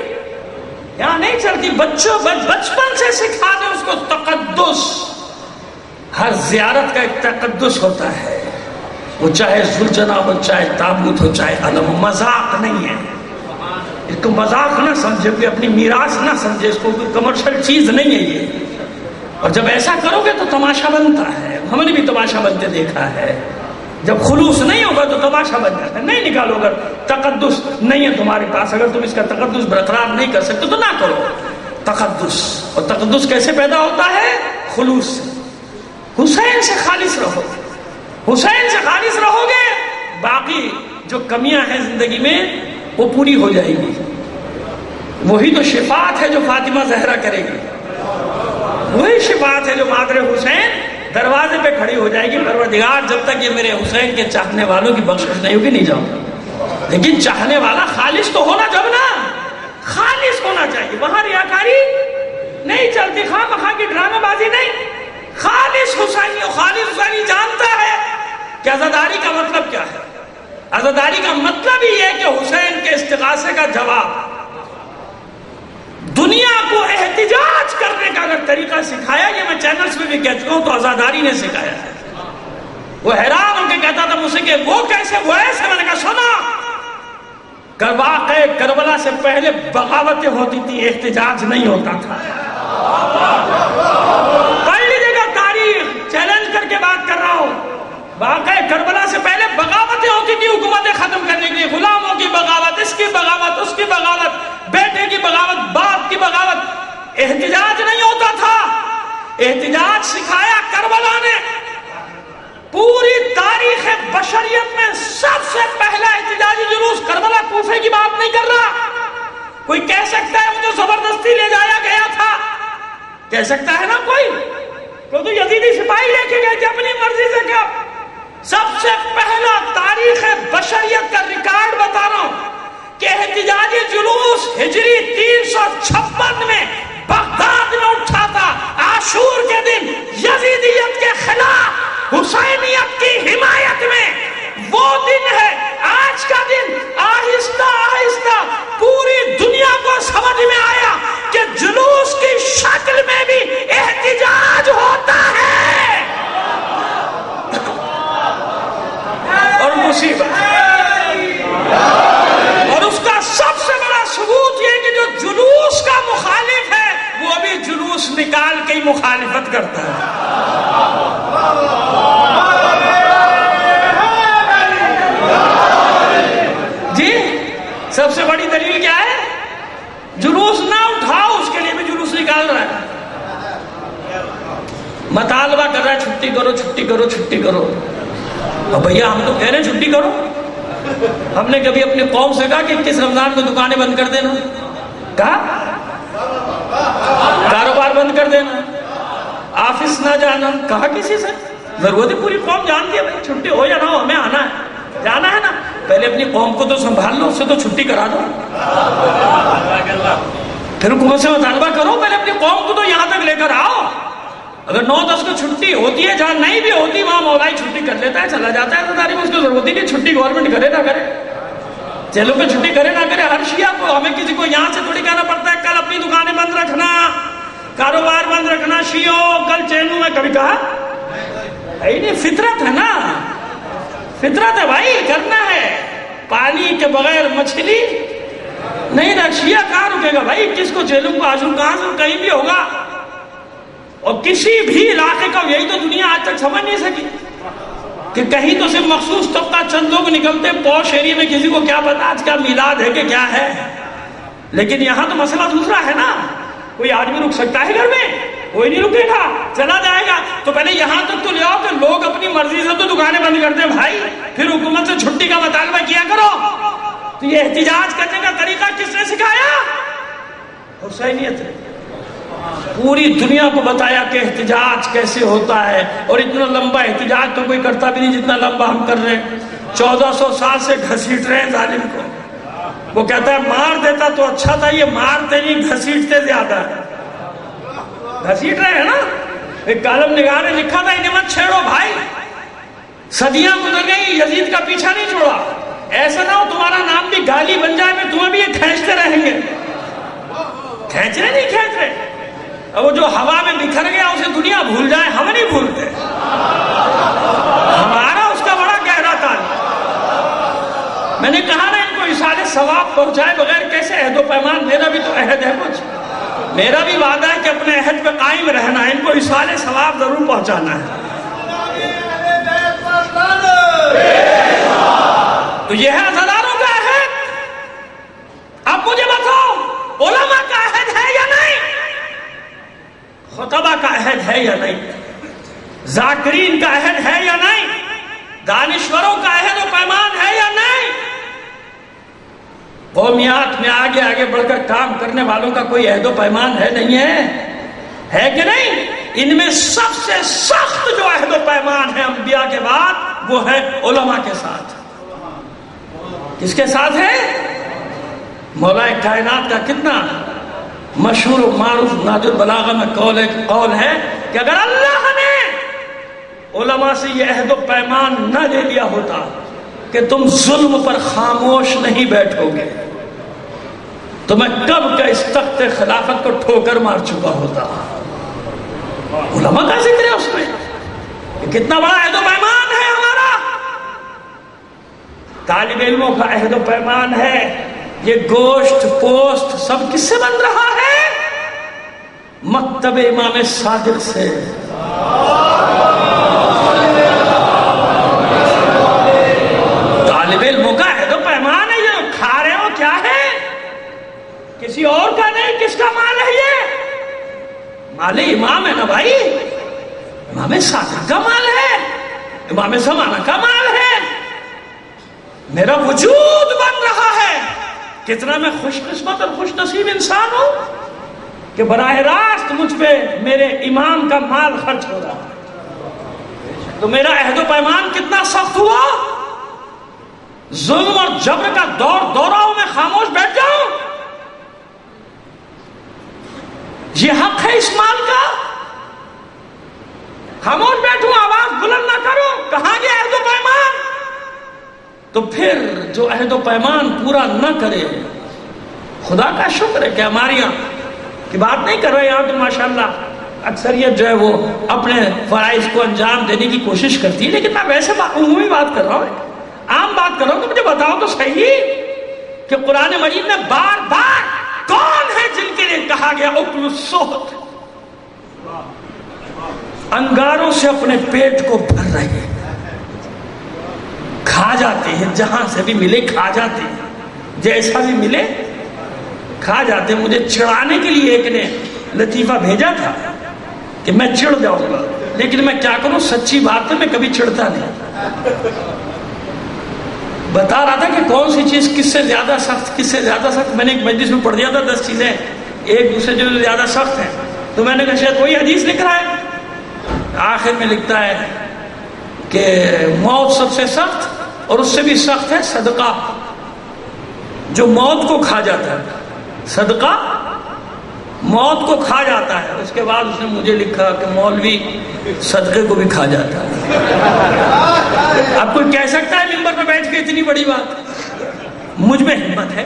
یہاں نہیں چلتی۔ بچپن سے سکھا دیں اس کو تقدس، ہر زیارت کا ایک تقدس ہوتا ہے، وہ چاہے ذوالجناب ہو، چاہے تابوت ہو، چاہے علم، مذاق نہیں ہے، اس کو مذاق نہ سمجھے، کوئی اپنی میراث نہ سمجھے، اس کو کوئی کمرشل چیز نہیں ہے یہ۔ اور جب ایسا کرو گے تو تماشا بنتا ہے، ہم نے بھی تماشا بنتے دیکھا ہے۔ جب خلوص نہیں ہوگا تو تماشا بن جاتا ہے، نہیں نکالو، اگر تقدس نہیں ہے تمہارے پاس، اگر تم اس کا تقدس برقرار نہیں کر سکتے تو نہ کرو تقدس۔ اور تقدس کیسے پیدا ہوتا ہے؟ خلوص سے۔ حسین سے خالص رہو، حسین سے خالص رہو گے، باقی جو کمیاں ہیں زندگی میں وہ پوری ہو جائے گی۔ وہی تو شفاعت ہے جو فاطمہ زہرا کرے گی، وہی شفاعت ہے جو مادر حسین دروازے پہ کھڑی ہو جائے گی، پروردگار جب تک یہ میرے حسین کے چاہنے والوں کی بخشش نہیں ہوگی نہیں جاؤں گا۔ لیکن چاہنے والا خالص تو ہونا، جب نا خالص ہونا چاہیے، وہاں ریاکاری نہیں چلتی، خواہ مخواہ کی ڈرامہ بازی نہیں۔ خالص حسینی، خالص حسینی جانتا ہے کہ عزاداری کا مطلب کیا ہے۔ عزاداری کا مطلب ہی ہے کہ حسین کے استغاثے کا جواب، دنیا کو احتجاج کرنے کا اگر طریقہ سکھایا، یہ میں چینلز میں بھی کہہ چکا ہوں، تو عزاداری نے سکھایا ہے۔ وہ حیران ہو کے کہتا تھا مجھ سے کہ وہ کیسے، وہ ایسے، میں نے کہا سنا، واقع کربلا سے پہلے بغاوتیں ہوتی تھی، احتجاج نہیں ہوتا تھا۔ پڑھ لیجیے گا تاریخ، چیلنج کر کے بات کر رہا ہوں، واقع کربلا سے پہلے بغاوتیں ہوتی تھی حکومتیں ختم کرنے کے لیے، غلاموں کی بغاوت، اس کی بغاوت، اس کی بغاوت، بیٹے کی بغاوت، باپ کی بغاوت، احتجاج نہیں ہوتا تھا۔ احتجاج سکھایا کربلا نے۔ پوری تاریخ بشریت میں سب سے پہلا احتجاجی جلوس کربلا کوفے کی بات نہیں کر رہا۔ کوئی کہہ سکتا ہے مجھے زبردستی لے جایا گیا تھا، کہہ سکتا ہے نا کوئی؟ تو یزیدی سپاہی لے کے گئے تھے اپنی مرضی سے. کیا سب سے پہلا تاریخ بشریت کا ریکارڈ بتا رہا ہوں کہ احتجاجی جلوس ہجری 356 میں بغداد میں اٹھا تھا. عاشور کے دن یزیدیت کے خلاف حسینیت کی حمایت میں. وہ دن ہے آج کا دن. آہستہ آہستہ پوری دنیا کو سمجھ میں آیا کہ جلوس کی شکل میں بھی احتجاج ہوتا ہے. اور مصیبت اور اس کا سب سے بڑا ثبوت یہ کہ جو جلوس کا مخالف ہے وہ ابھی جلوس نکال کے ہی مخالفت کرتا ہے. جی سب سے بڑی دلیل کیا ہے؟ جلوس نہ اٹھاؤ اس کے لیے بھی جلوس نکال رہا ہے. مطالبہ کر رہا ہے چھٹی کرو چھٹی کرو چھٹی کرو. اب بھیا ہم تو کہہ رہے ہیں چھٹی کرو. ہم نے کبھی اپنی قوم سے کہا کہ 21 رمضان کو دکانیں بند کر دینا؟ کہا کاروبار بند کر دینا، آفس نہ جانا؟ کہا کسی سے؟ ضرورت ہے پوری قوم جانتی ہے بھائی چھٹی ہو یا نہ ہو ہمیں آنا ہے جانا ہے نا. پہلے اپنی قوم کو تو سنبھال لو، اس سے تو چھٹی کرا دو. پھر حکومت سے مطالبہ کرو پہلے اپنی قوم کو تو یہاں تک لے کر آؤ. اگر 9-10 کو چھٹی ہوتی ہے، جہاں نہیں بھی ہوتی وہاں مولائی چھٹی کر لیتا ہے چلا جاتا ہے. تو اس کو ضرورت ہی نہیں چھٹی گورنمنٹ کرے نہ کرے، چلو پہ چھٹی کرے نہ کرے. ہر شیعہ کو ہمیں کسی کو یہاں سے تھوڑی کہنا پڑتا ہے کل اپنی دکانیں بند رکھنا، کاروبار بند رکھنا. شیعوں کل چینوں میں کبھی کہا نہیں. فطرت ہے نا، فطرت ہے بھائی، کرنا ہے. پانی کے بغیر مچھلی نہیں نا. شیعہ کہاں رکے گا بھائی؟ کس کو چیلوں کو آشور کہاں سے کہیں بھی ہوگا. اور کسی بھی علاقے کا یہی تو دنیا آج تک سمجھ نہیں سکی کہ کہیں تو صرف مخصوص طبقہ چند لوگ نکلتے پوش ایریا میں، کسی کو کیا پتا آج کا میلاد ہے کہ کیا ہے. لیکن یہاں تو مسئلہ دوسرا ہے نا. کوئی آدمی رک سکتا ہے گھر میں؟ کوئی نہیں رکے گا، چلا جائے گا. تو پہلے یہاں تک تو لے آؤ کہ لوگ اپنی مرضی سے تو دکانیں بند کر دیں بھائی. پھر حکومت سے چھٹی کا مطالبہ کیا کرو. تو یہ احتجاج کرنے کا طریقہ کس نے سکھایا؟ حسینیت ہے. پوری دنیا کو بتایا کہ احتجاج کیسے ہوتا ہے. اور اتنا لمبا احتجاج تو کوئی کرتا بھی نہیں جتنا لمبا ہم کر رہے ہیں. 1400 سال سے گھسیٹ رہے ہیں ظالم کو. وہ کہتا ہے مار دیتا تو اچھا تھا، یہ مارتے نہیں گھسیٹتے زیادہ. گھسیٹ رہے ہیں نا. ایک کالم نگار نے لکھا تھا انہیں مت چھیڑو بھائی، صدیاں گزر گئی یزید کا پیچھا نہیں چھوڑا. ایسا نہ ہو تمہارا نام بھی گالی بن جائے میں تمہیں بھی یہ کھینچتے رہیں گے. کھینچ رہے نہیں کھینچ رہے. اب وہ جو ہوا میں بکھر گیا اسے دنیا بھول جائے، ہم نہیں بھولتے. ہمارا اس کا بڑا گہرا تعلق. میں نے کہا نا ان کو ایصال ثواب پہنچائے بغیر کیسے عہد و پیمان. میرا بھی تو عہد ہے کچھ، میرا بھی وعدہ ہے کہ اپنے عہد پہ قائم رہنا ہے. ان کو ایصال ثواب ضرور پہنچانا ہے. تو یہ ہے عزاداروں کا عہد. اب مجھے بتاؤ علماء کا عہد ہے یا نہیں؟ خطبہ کا عہد ہے یا نہیں؟ ذاکرین کا عہد ہے یا نہیں؟ دانشوروں کا عہد و پیمان ہے یا نہیں؟ قومیات میں آگے آگے بڑھ کر کام کرنے والوں کا کوئی عہد و پیمان ہے نہیں ہے کہ نہیں؟ ان میں سب سے سخت جو عہد و پیمان ہے انبیاء کے بعد وہ ہے علماء کے ساتھ. کس کے ساتھ ہے؟ مولا کائنات کا کتنا مشہور و معروف ناج البلاغہ میں قول ہے کہ اگر اللہ نے علماء سے یہ عہد و پیمان نہ لے لیا ہوتا کہ تم ظلم پر خاموش نہیں بیٹھو گے تو میں کب کا اس تخت خلافت کو ٹھوکر مار چکا ہوتا. علماء کا ذکر ہے اس میں. کتنا بڑا عہد و پیمان ہے ہمارا. طالب علموں کا عہد و پیمان ہے. یہ گوشت پوست سب کس سے بن رہا ہے؟ مکتب امام صادق سے. طالب علموں کا عہد و پیمان ہے. یہ کھا رہے ہو کیا ہے؟ کسی اور کا نہیں. کس کا مال ہے یہ؟ مال امام ہے نا بھائی. امام صادق کا مال ہے، امام زمانہ کا مال ہے. میرا وجود بن رہا ہے. کتنا میں خوش قسمت اور خوش نصیب انسان ہوں کہ براہ راست مجھ پہ میرے امام کا مال خرچ ہو رہا، تو میرا عہد و پیمان کتنا سخت ہوا، ظلم اور جبر کا دور دوہراؤں میں خاموش بیٹھ جاؤں؟ یہ حق ہے اس مال کا؟ خاموش بیٹھوں، آواز بلند نہ کروں؟ کہاں گیا عہد و پیمان؟ تو پھر جو عہد و پیمان پورا نہ کرے، خدا کا شکر ہے کہ ہمارے یہاں کی بات نہیں کر رہے، یہاں تو ماشاءاللہ اکثریت جو ہے وہ اپنے فرائض کو انجام دینے کی کوشش کرتی ہے، لیکن میں ویسے عمومی بات کر رہا ہوں، عام بات کر رہا ہوں، تو مجھے بتاؤ تو صحیح کہ قرآن مجید میں بار بار کون ہے جن کے لیے کہا گیا اکلوا السحت؟ انگاروں سے اپنے پیٹ کو بھر رہے ہیں، کھا جاتے ہیں، جہاں سے بھی ملے کھا جاتے ہیں، جیسا بھی ملے کھا جاتے ہیں۔ مجھے چڑھانے کے لیے ایک نے لطیفہ بھیجا تھا کہ میں چڑھ جاؤں گا، لیکن میں کیا کروں، سچی بات ہے میں کبھی چڑھتا نہیں۔ بتا رہا تھا کہ کون سی چیز کس سے زیادہ سخت، کس سے زیادہ سخت۔ میں نے ایک مجلس میں پڑھ دیا تھا 10 چیزیں ایک دوسرے جو زیادہ سخت ہیں، تو میں نے کہا شاید کوئی حدیث لکھ رہا ہے، آخر میں لکھتا ہے کہ موت سب سے سخت، اور اس سے بھی سخت ہے صدقہ جو موت کو کھا جاتا ہے، صدقہ موت کو کھا جاتا ہے۔ اس کے بعد اس نے مجھے لکھا کہ مولوی صدقے کو بھی کھا جاتا ہے۔ اب کوئی کہہ سکتا ہے ممبر پہ بیٹھ کے اتنی بڑی بات؟ مجھ میں ہمت ہے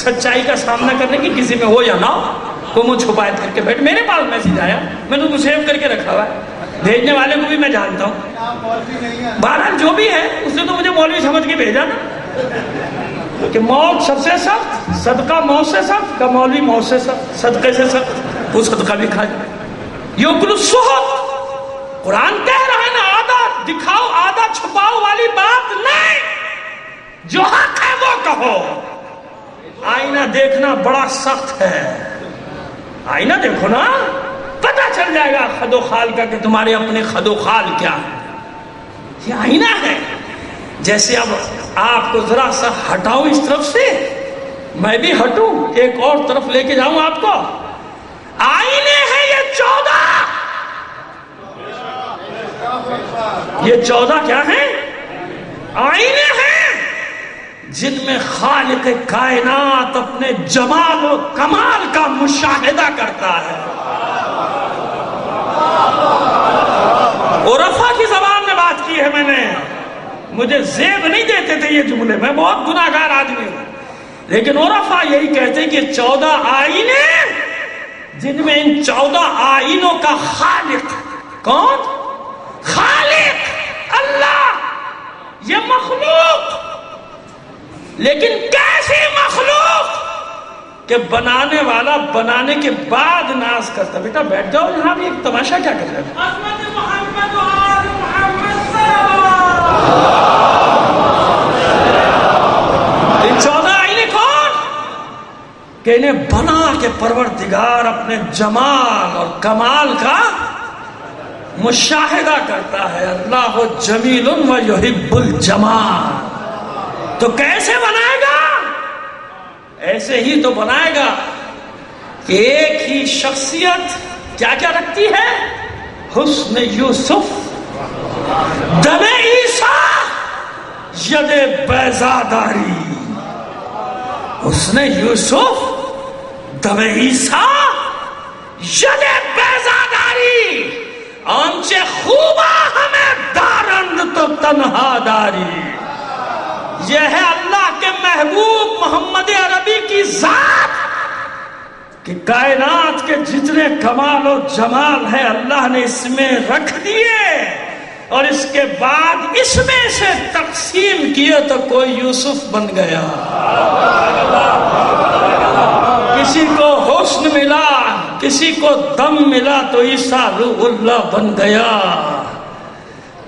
سچائی کا سامنا کرنے کی، کسی میں ہو یا نہ ہو، وہ منہ چھپائے کر کے بیٹھ۔ میرے پاس میسج آیا، میں نے اس کو سیو کر کے رکھا ہوا ہے، بھیجنے والے کو بھی میں جانتا ہوں، بہرحال جو بھی ہے اس نے تو مجھے مولوی سمجھ کے بھیجا نا، کہ موت سب سے سخت، صدقہ موت سے سخت، کا مولوی موت سے سخت، صدقے سے سخت، وہ صدقہ بھی کھا جائے۔ یوکل السحت، قرآن کہہ رہا ہے نا، آدھا دکھاؤ آدھا چھپاؤ والی بات نہیں، جو حق ہے وہ کہو۔ آئینہ دیکھنا بڑا سخت ہے، آئینہ دیکھو نا، پتہ چل جائے گا خد و خال کا کہ تمہارے اپنے خد و خال کیا ہے۔ یہ آئینہ ہے، جیسے اب آپ کو ذرا سا ہٹاؤں اس طرف سے، میں بھی ہٹوں ایک اور طرف لے کے جاؤں آپ کو، آئینے ہیں یہ 14، یہ 14 کیا ہیں؟ آئینے ہیں جن میں خالق کائنات اپنے جمال و کمال کا مشاہدہ کرتا ہے۔ عرفا کی زبان میں بات کی ہے میں نے، مجھے زیب نہیں دیتے تھے یہ جملے، میں بہت گناہگار آدمی ہوں، لیکن عرفا یہی کہتے کہ 14 آئینے جن میں ان 14 آئینوں کا خالق کون؟ خالق اللہ، یہ مخلوق، لیکن کیسی مخلوق کہ بنانے والا بنانے کے بعد ناز کرتا۔ بیٹا بیٹھ جاؤ یہاں بھی، ایک تماشا کیا کر رہے ہیں؟ عظمت محمد و آل محمد صلی ان 14 آئینے کون؟ کہ انہیں بنا کے پروردگار اپنے جمال اور کمال کا مشاہدہ کرتا ہے۔ اللہ جمیل و یحب الجمال۔ تو کیسے بنائے گا؟ ایسے ہی تو بنائے گا کہ ایک ہی شخصیت کیا کیا رکھتی ہے؟ حسن یوسف، دم عیسیٰ، ید بیضاداری۔ حسن یوسف، دم عیسیٰ، ید بیضاداری، آنچہ خوبا ہمیں دارند تو تنہا داری۔ یہ ہے اللہ کے محبوب محمد عربی کی ذات کہ کائنات کے جتنے کمال و جمال ہے اللہ نے اس میں رکھ دیے، اور اس کے بعد اس میں سے تقسیم کیے تو کوئی یوسف بن گیا، کسی کو حسن ملا، کسی کو دم ملا تو عیسیٰ روح اللہ بن گیا،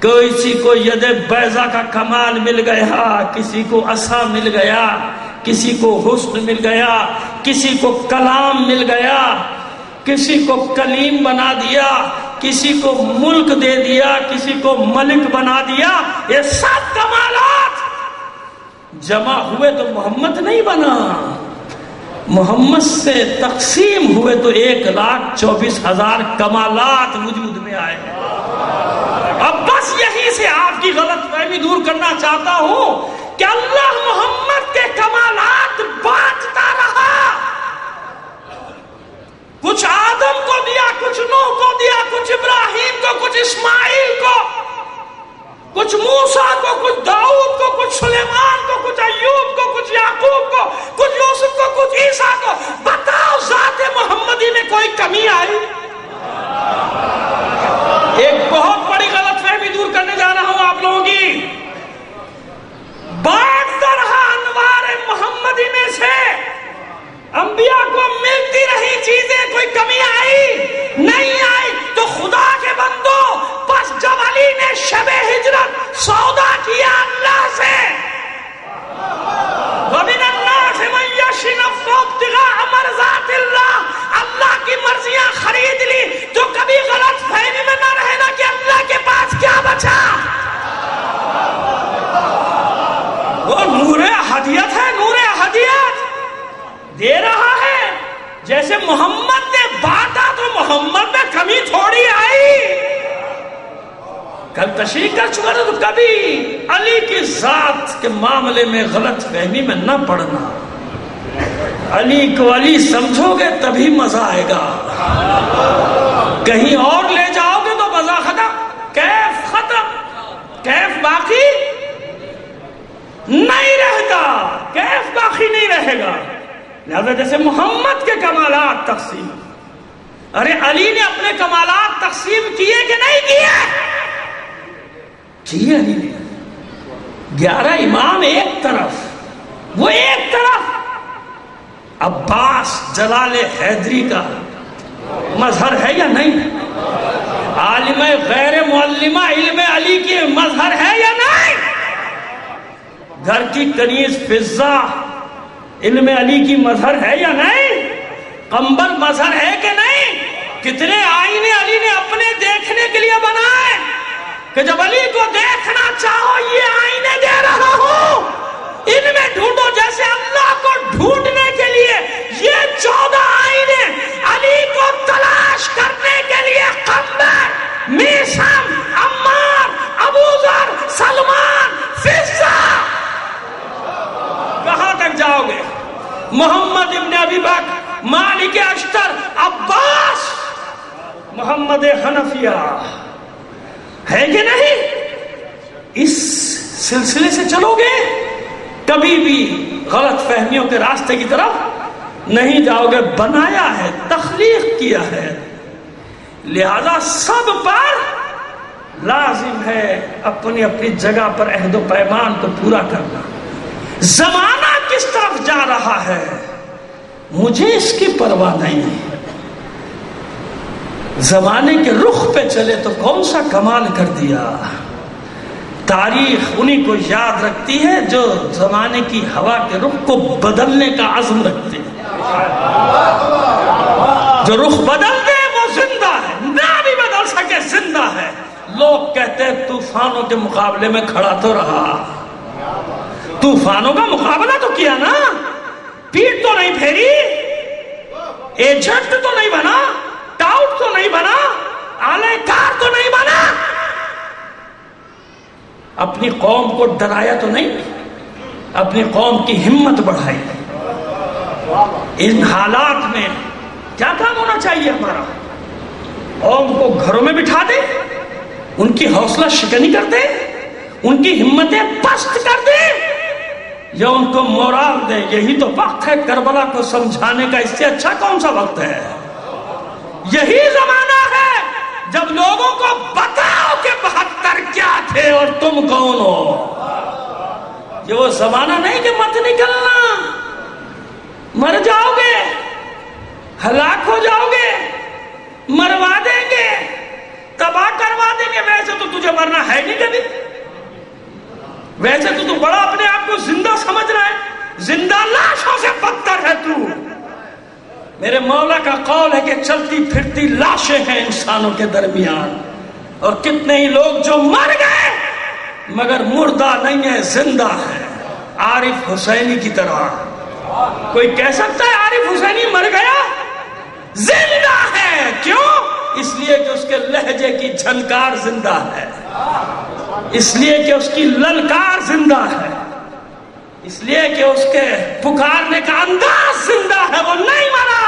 کسی کو ید بیضا کا کمال مل گیا، کسی کو عصا مل گیا، کسی کو حسن مل گیا، کسی کو کلام مل گیا، کسی کو کلیم بنا دیا، کسی کو ملک دے دیا، کسی کو ملک بنا دیا۔ یہ سب کمالات جمع ہوئے تو محمد نہیں بنا، محمد سے تقسیم ہوئے تو 1,24,000 کمالات وجود میں آئے ہیں. اب بس یہی سے آپ کی غلط فہمی دور کرنا چاہتا ہوں کہ اللہ محمد کے کمالات بانٹتا رہا. کچھ آدم کو دیا، کچھ نوح کو دیا، کچھ ابراہیم کو، کچھ اسماعیل کو، کچھ موسیٰ کو، کچھ داؤد کو، کچھ سلیمان کو، کچھ ایوب کو، کچھ یعقوب کو، کچھ یوسف کو، کچھ عیسیٰ کو. بتاؤ ذات محمدی میں کوئی کمی آئی؟ ایک بہت بڑی غلط فہمی دور کرنے جا رہا ہوں آپ لوگوں کی. بانٹتا رہا انوار محمدی میں سے، انبیاء کو ملتی رہی چیزیں، کوئی کمی آئی؟ نہیں آئی. تو خدا کے بندو، بس جب علی نے شب ہجرت سودا کیا اللہ سے، وَمِنَ النَّاسِ مَن يَشْرِي نَفْسَهُ ابْتِغَاءَ مَرْضَاتِ اللَّهِ، اللہ کی مرضیاں خرید لی تو کبھی غلط فہمی میں نہ رہنا کہ اللہ کے پاس کیا بچا. وہ نور ہدیت ہے، نور ہدیت دے رہا ہے. جیسے محمد نے بانٹا تو محمد میں کمی تھوڑی آئی. کل تشریح کر چکا تھا تو کبھی علی کی ذات کے معاملے میں غلط فہمی میں نہ پڑنا. علی کو علی سمجھو گے تبھی مزہ آئے گا. کہیں اور لے جاؤ گے تو مزہ ختم، کیف ختم، کیف باقی نہیں رہتا، کیف باقی نہیں رہے گا. لہذا جیسے محمد کے کمالات تقسیم، ارے علی نے اپنے کمالات تقسیم کیے کہ نہیں کیے؟ کیے علی نے. 11 امام ایک طرف، وہ ایک طرف. عباس جلال حیدری کا مظہر ہے یا نہیں؟ عالم غیر معلمہ علم علی کی مظہر ہے یا نہیں؟ گھر کی کنیز فضہ علم علی کی مظہر ہے یا نہیں؟ قمبر مظہر ہے کہ نہیں؟ کتنے آئینے علی نے اپنے دیکھنے کے لیے بنائے کہ جب علی کو دیکھنا چاہو یہ آئینے دے رہا ہوں، ان میں ڈھونڈو. جیسے اللہ کو ڈھونڈنے کے لیے یہ 14 آئینے، علی کو تلاش کرنے کے لیے قمبر، میسم، عمار، ابوذر، سلمان، فضہ. کہاں تک جاؤ گے؟ محمد ابن ابی بکر، مالک اشتر، عباس، محمد حنفیہ، ہے کہ نہیں؟ اس سلسلے سے چلو گے کبھی بھی غلط فہمیوں کے راستے کی طرف نہیں جاؤ گے. بنایا ہے، تخلیق کیا ہے، لہذا سب پر لازم ہے اپنی اپنی جگہ پر عہد و پیمان کو پورا کرنا. زمانہ کس طرف جا رہا ہے مجھے اس کی پرواہ نہیں. زمانے کے رخ پہ چلے تو کون سا کمال کر دیا. تاریخ انہی کو یاد رکھتی ہے جو زمانے کی ہوا کے رخ کو بدلنے کا عزم رکھتے ہیں. جو رخ بدل دے وہ زندہ ہے، نہ بھی بدل سکے زندہ ہے. لوگ کہتے ہیں طوفانوں کے مقابلے میں کھڑا تو رہا. طوفانوں کا مقابلہ تو کیا نا، پیٹ تو نہیں پھیری، ایجنٹ تو نہیں بنا، ٹاؤٹ تو نہیں بنا، آلے کار تو نہیں بنا. اپنی قوم کو ڈرایا تو نہیں، اپنی قوم کی ہمت بڑھائی. ان حالات میں کیا کام ہونا چاہیے ہمارا؟ قوم کو گھروں میں بٹھا دے، ان کی حوصلہ شکنی کر دے، ان کی ہمتیں پست کر دے، یا ان کو مورال دے. یہی تو وقت ہے کربلا کو سمجھانے کا. اس سے اچھا کون سا وقت ہے؟ یہی زمانہ ہے جب لوگوں کو بتاؤ کہ 72 کیا تھے اور تم کون ہو. یہ وہ زمانہ نہیں کہ مت نکلنا، مر جاؤ گے، ہلاک ہو جاؤ گے، مروا دیں گے، تباہ کروا دیں گے. ویسے تو تجھے مرنا ہے نہیں کبھی. ویسے تو بڑا اپنے آپ کو زندہ سمجھ رہا ہے، زندہ لاشوں سے بدتر ہے تو. میرے مولا کا قول ہے کہ چلتی پھرتی لاشیں ہیں انسانوں کے درمیان، اور کتنے ہی لوگ جو مر گئے مگر مردہ نہیں ہے، زندہ ہے. عارف حسینی کی طرح کوئی کہہ سکتا ہے عارف حسینی مر گیا؟ زندہ ہے. کیوں؟ اس لیے کہ اس کے لہجے کی جھنکار زندہ ہے، اس لیے کہ اس کی للکار زندہ ہے، اس لیے کہ اس کے پکارنے کا انداز زندہ ہے. وہ نہیں مرا.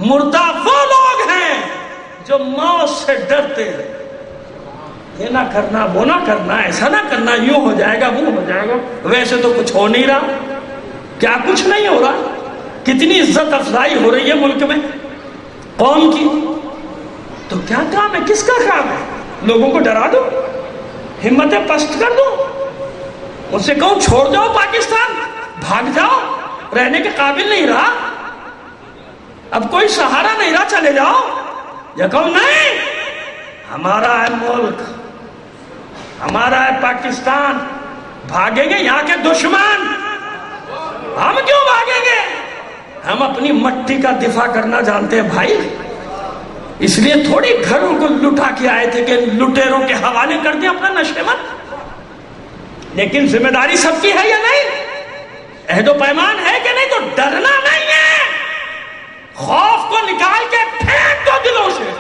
مردہ وہ لوگ ہیں جو موت سے ڈرتے ہیں. یہ نہ کرنا، وہ نہ کرنا، ایسا نہ کرنا، یوں ہو جائے گا، وہ ہو جائے گا. ویسے تو کچھ ہو نہیں رہا. کیا کچھ نہیں ہو رہا؟ کتنی عزت افزائی ہو رہی ہے ملک میں قوم کی. تو کیا کام ہے؟ کس کا کام ہے؟ لوگوں کو ڈرا دو، ہمتیں پست کر دو، اس سے کہوں چھوڑ جاؤ پاکستان، بھاگ جاؤ، رہنے کے قابل نہیں رہا، اب کوئی سہارا نہیں رہا، چلے جاؤ. یا کہوں نہیں، ہمارا ہے ملک، ہمارا ہے پاکستان، بھاگیں گے یہاں کے دشمن. ہم کیوں بھاگیں گے؟ ہم اپنی مٹی کا دفاع کرنا جانتے ہیں بھائی. اس لیے تھوڑی گھروں کو لٹا کے آئے تھے کہ لٹیروں کے حوالے کر دیں اپنا نشے مت. لیکن ذمہ داری سب کی ہے یا نہیں؟ عہد و پیمان ہے کہ نہیں؟ تو ڈرنا نہیں ہے. خوف کو نکال کے پھینک دو دلوں سے.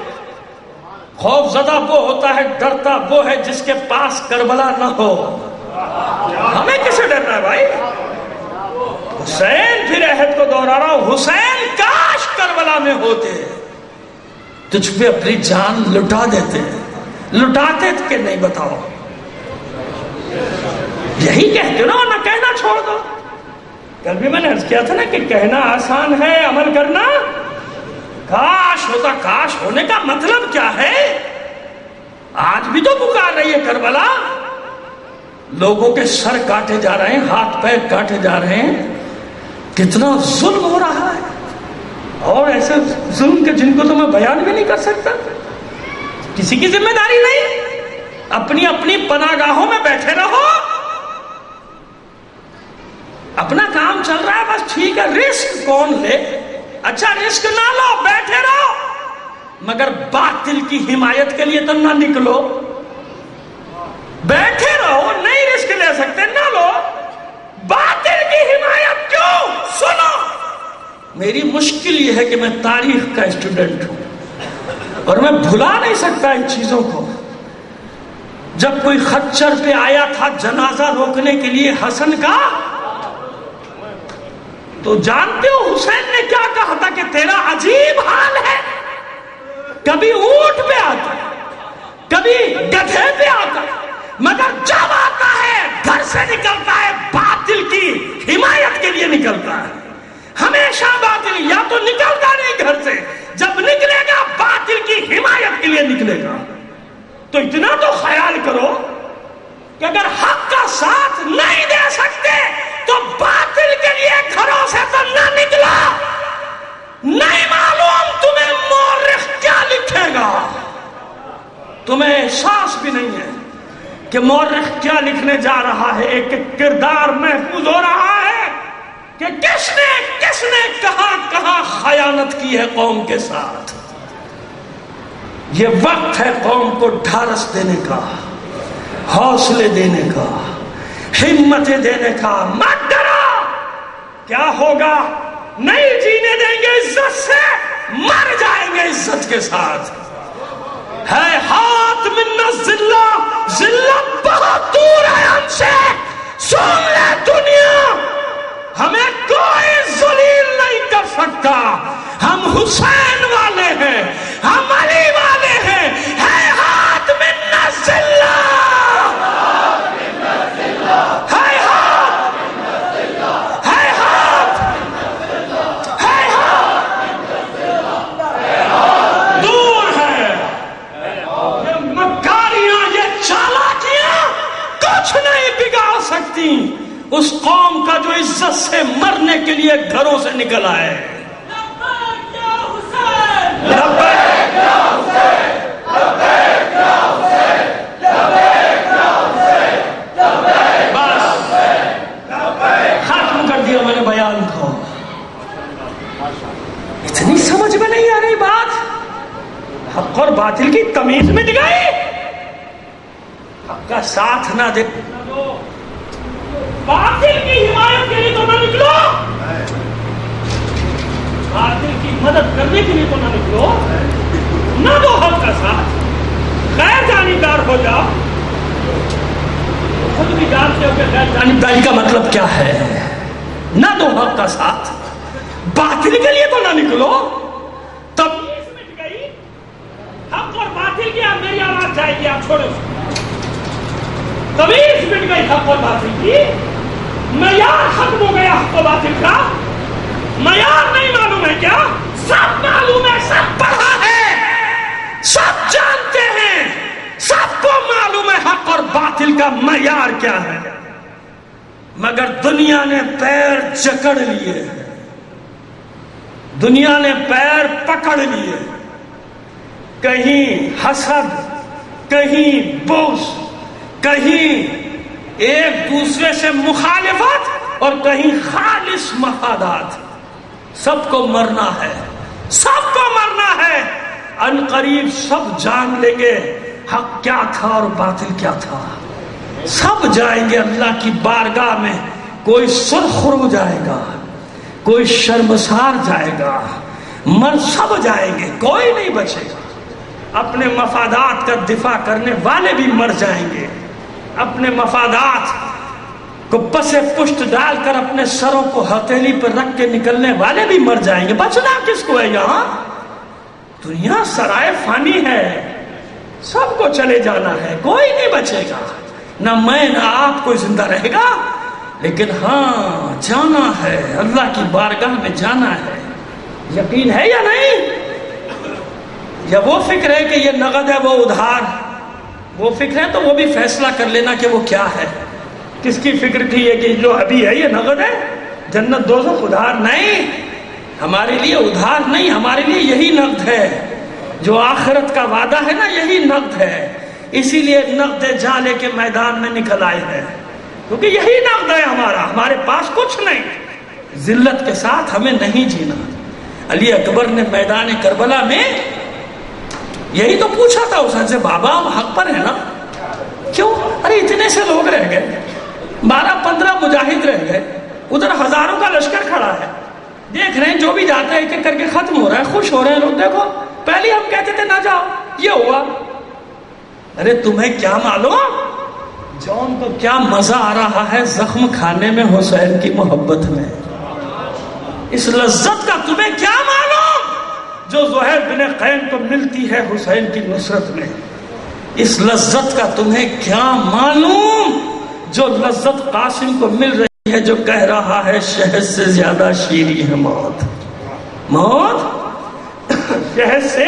خوف زدہ وہ ہوتا ہے، ڈرتا وہ ہے جس کے پاس کربلا نہ ہو. ہمیں کسے ڈرنا ہے بھائی؟ حسین، پھر عہد کو دوہرا رہا ہوں، حسین کاش کربلا میں ہوتے، تجھ پہ اپنی جان لٹا دیتے. لٹاتے کہ نہیں بتاؤ؟ یہی کہتے نا، نہ کہنا چھوڑ دو. کل بھی میں نے عرض کیا تھا نا کہ کہنا آسان ہے، عمل کرنا کاش ہوتا. کاش ہونے کا مطلب کیا ہے؟ آج بھی تو پکار رہی ہے کربلا. لوگوں کے سر کاٹے جا رہے ہیں، ہاتھ پیر کاٹے جا رہے ہیں، کتنا ظلم ہو رہا ہے. اور ایسے ظلم کے جن کو تو میں بیان بھی نہیں کر سکتا. کسی کی ذمہ داری نہیں، اپنی اپنی پناہ گاہوں میں بیٹھے رہو، اپنا کام چل رہا ہے بس ٹھیک ہے. رسک کون لے؟ اچھا رسک نہ لو، بیٹھے رہو، مگر باطل کی حمایت کے لیے تو نہ نکلو. بیٹھے رہو، نہیں رسک لے سکتے نہ لو. باطل کی حمایت کیوں؟ سنو، میری مشکل یہ ہے کہ میں تاریخ کا اسٹوڈنٹ ہوں اور میں بھلا نہیں سکتا ان چیزوں کو. جب کوئی خچر پہ آیا تھا جنازہ روکنے کے لیے حسن کا، تو جانتے ہو حسین نے کیا کہا تھا کہ تیرا عجیب حال ہے، کبھی اونٹ پہ آتا، کبھی گدھے پہ آتا، مگر جب آتا ہے گھر سے نکلتا ہے باطل کی حمایت کے لیے نکلتا ہے. ہمیشہ باطل یا تو نکلتا نہیں گھر سے، جب نکلے گا باطل کی حمایت کے لیے نکلے گا. تو اتنا تو خیال کرو کہ اگر حق کا ساتھ نہیں دے سکتے تو باطل کے لیے گھروں سے تو نہ نکلا. نہیں معلوم تمہیں مورخ کیا لکھے گا، تمہیں احساس بھی نہیں ہے کہ مورخ کیا لکھنے جا رہا ہے. ایک کردار محفوظ ہو رہا ہے کہ کس نے کہاں خیانت کی ہے قوم کے ساتھ. یہ وقت ہے قوم کو ڈھارس دینے کا، حوصلے دینے کا، ہمتیں دینے کا. مت ڈرو، کیا ہوگا؟ نہیں جینے دیں گے عزت سے، مر جائیں گے عزت کے ساتھ. ہے ہاتھ منا ذلت بہت دور ہے ہم سے. سن لے دنیا، ہمیں کوئی ذلیل نہیں کر سکتا. ہم حسین والے ہیں، ہم علی والے ہیں. ہے ہاتھ منا ذلت، ہے ہاتھ، ہے ہاتھ، ہے ہاتھ، دور ہے. یہ مکاریاں، یہ چالاکیاں کچھ نہیں بگاڑ سکتی اس قوم کا جو عزت سے مرنے کے لیے گھروں سے نکل آئے. ختم کر دیا میں نے بیان کو. اتنی سمجھ میں نہیں آ رہی بات. حق اور باطل کی تمیز مٹ گئی. حق کا ساتھ نہ دے، باطل کی حمایت کے لیے تو نہ نکلو. باطل کی مدد کرنے کے لیے تو نہ نکلو، نہ دو حق کا ساتھ، غیر جانبدار ہو جاؤ۔ خود بھی جانتے ہو کہ غیر جانبداری کا مطلب کیا ہے؟ نہ دو حق کا ساتھ، باطل کے لیے تو نہ نکلو۔ تب مٹ گئی حق اور باطل کی، اب میری آواز جائے گی، آپ چھوڑو، تمیز مٹ گئی حق اور باطل کی، معیار ختم ہو گیا حق و باطل کا، معیار نہیں معلوم ہے کیا؟ سب معلوم ہے، سب پڑھا ہے، سب جانتے ہیں، سب کو معلوم ہے حق اور باطل کا معیار کیا ہے، مگر دنیا نے پیر جکڑ لیے، دنیا نے پیر پکڑ لیے، کہیں حسد، کہیں بغض، کہیں ایک دوسرے سے مخالفت اور کہیں خالص مفادات۔ سب کو مرنا ہے، سب کو مرنا ہے، ان قریب سب جان لیں گے حق کیا تھا اور باطل کیا تھا، سب جائیں گے اللہ کی بارگاہ میں، کوئی سرخرو جائے گا، کوئی شرمسار جائے گا، مر سب جائیں گے، کوئی نہیں بچے گا۔ اپنے مفادات کا دفاع کرنے والے بھی مر جائیں گے، اپنے مفادات کو پسے پشت ڈال کر اپنے سروں کو ہتھیلی پر رکھ کے نکلنے والے بھی مر جائیں گے۔ بچنا کس کو ہے یہاں؟ دنیا سرائے فانی ہے، سب کو چلے جانا ہے، کوئی نہیں بچے گا، نہ میں نہ آپ کوئی زندہ رہے گا، لیکن ہاں جانا ہے، اللہ کی بارگاہ میں جانا ہے۔ یقین ہے یا نہیں؟ یا وہ فکر ہے کہ یہ نقد ہے وہ ادھار؟ وہ فکر ہے تو وہ بھی فیصلہ کر لینا کہ وہ کیا ہے۔ کس کی فکر تھی یہ کہ جو ابھی ہے یہ نقد ہے، جنت دوزخ ادھار؟ نہیں، ہمارے لیے ادھار نہیں، ہمارے لیے یہی نقد ہے، جو آخرت کا وعدہ ہے نا، یہی نقد ہے۔ اسی لیے نقد جالے کے میدان میں نکل آئے ہیں، کیونکہ یہی نقد ہے ہمارا، ہمارے پاس کچھ نہیں۔ ذلت کے ساتھ ہمیں نہیں جینا۔ علی اکبر نے میدان کربلا میں یہی تو پوچھا تھا حسین سے، بابا ہم حق پر ہیں نا؟ کیوں؟ ارے اتنے سے لوگ رہ گئے، 12-15 مجاہد رہ گئے، ادھر ہزاروں کا لشکر کھڑا ہے، دیکھ رہے ہیں جو بھی جاتا ہے ایک ایک کر کے ختم ہو رہا ہے، خوش ہو رہے ہیں لوگ۔ دیکھو پہلے ہم کہتے تھے نہ جاؤ، یہ ہوا۔ ارے تمہیں کیا معلوم جون کو کیا مزہ آ رہا ہے زخم کھانے میں حسین کی محبت میں؟ اس لذت کا تمہیں کیا معلوم جو زہیر بن قین کو ملتی ہے حسین کی نصرت میں؟ اس لذت کا تمہیں کیا معلوم جو لذت قاسم کو مل رہی ہے، جو کہہ رہا ہے شہد سے زیادہ شیریں ہے موت، موت شہد سے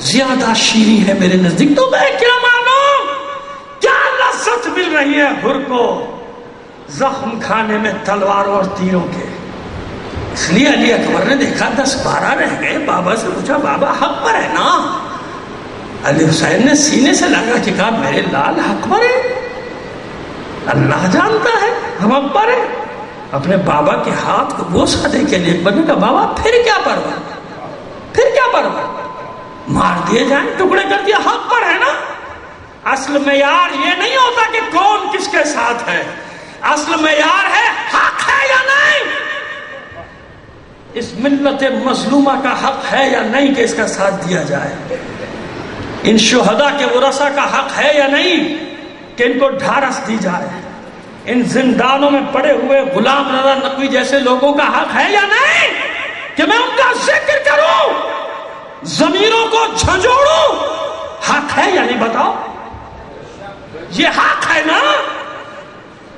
زیادہ شیریں ہے میرے نزدیک۔ تو میں کیا معلوم کیا لذت مل رہی ہے حر کو زخم کھانے میں تلواروں اور تیروں کے۔ اس لیے علی اکبر نے دیکھا 10-12 رہ گئے، بابا سے پوچھا بابا حق پر ہے نا؟ علی حسین نے سینے سے لگا کہ کہا میرے لال حق پر ہے، اللہ جانتا ہے ہم حق پر ہیں۔ اپنے بابا کے ہاتھ کو بوسہ دے کے علی اکبر نے کہا بابا پھر کیا پرواہ، پھر کیا پرواہ، مار دیے جائیں، ٹکڑے کر دیا، حق پر ہے نا۔ اصل معیار یہ نہیں ہوتا کہ کون کس کے ساتھ ہے، اصل معیار ہے حق ہے یا نہیں، اس ملت مظلومہ کا حق ہے یا نہیں کہ اس کا ساتھ دیا جائے، ان شہداء کے ورثہ کا حق ہے یا نہیں کہ ان کو ڈھارس دی جائے، ان زندانوں میں پڑے ہوئے غلام رضا نقوی جیسے لوگوں کا حق ہے یا نہیں کہ میں ان کا ذکر کروں، ضمیروں کو جھنجھوڑوں، حق ہے یا نہیں؟ بتاؤ، یہ حق ہے نا؟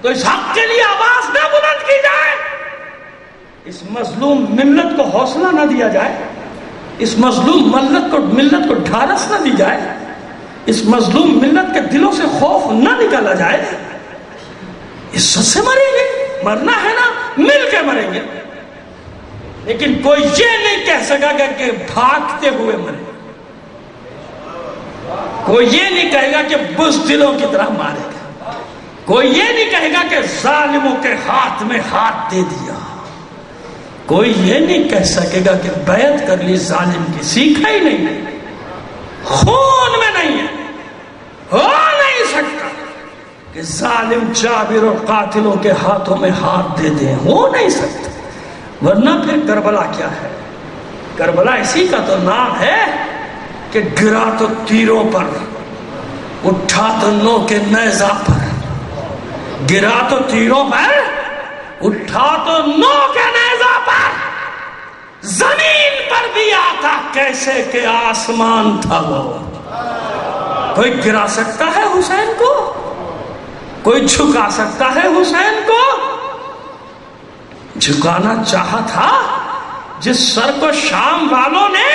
تو اس حق کے لیے آواز نہ بلند کی جائے، اس مظلوم ملت کو حوصلہ نہ دیا جائے، اس مظلوم ملت کو ڈھارس نہ دی جائے، اس مظلوم ملت کے دلوں سے خوف نہ نکالا جائے۔ عزت سے مریں گے، مرنا ہے نا، مل کے مریں گے، لیکن کوئی یہ نہیں کہہ سکا کہ بھاگتے ہوئے مرے، کوئی یہ نہیں کہے گا کہ بزدلوں کی طرح مارے گا، کوئی یہ نہیں کہے گا کہ ظالموں کے ہاتھ میں ہاتھ دے دیا، کوئی یہ نہیں کہہ سکے گا کہ بیعت کر لی ظالم کی، سیکھا ہی نہیں، خون میں نہیں ہے، ہو نہیں سکتا کہ ظالم جابر اور قاتلوں کے ہاتھوں میں ہاتھ دے دیں، ہو نہیں سکتا۔ ورنہ پھر کربلا کیا ہے؟ کربلا اسی کا تو نام ہے کہ گرا تو تیروں پر، اٹھا تو نو کے نیزہ پر، گرا تو تیروں پر، اٹھا تو نو کے نیزہ پر، زمین پر بھی آتا کیسے کہ آسمان تھا وہ۔ کوئی گرا سکتا ہے حسین کو؟ کوئی جھکا سکتا ہے حسین کو؟ جھکانا چاہا تھا جس سر کو شام والوں نے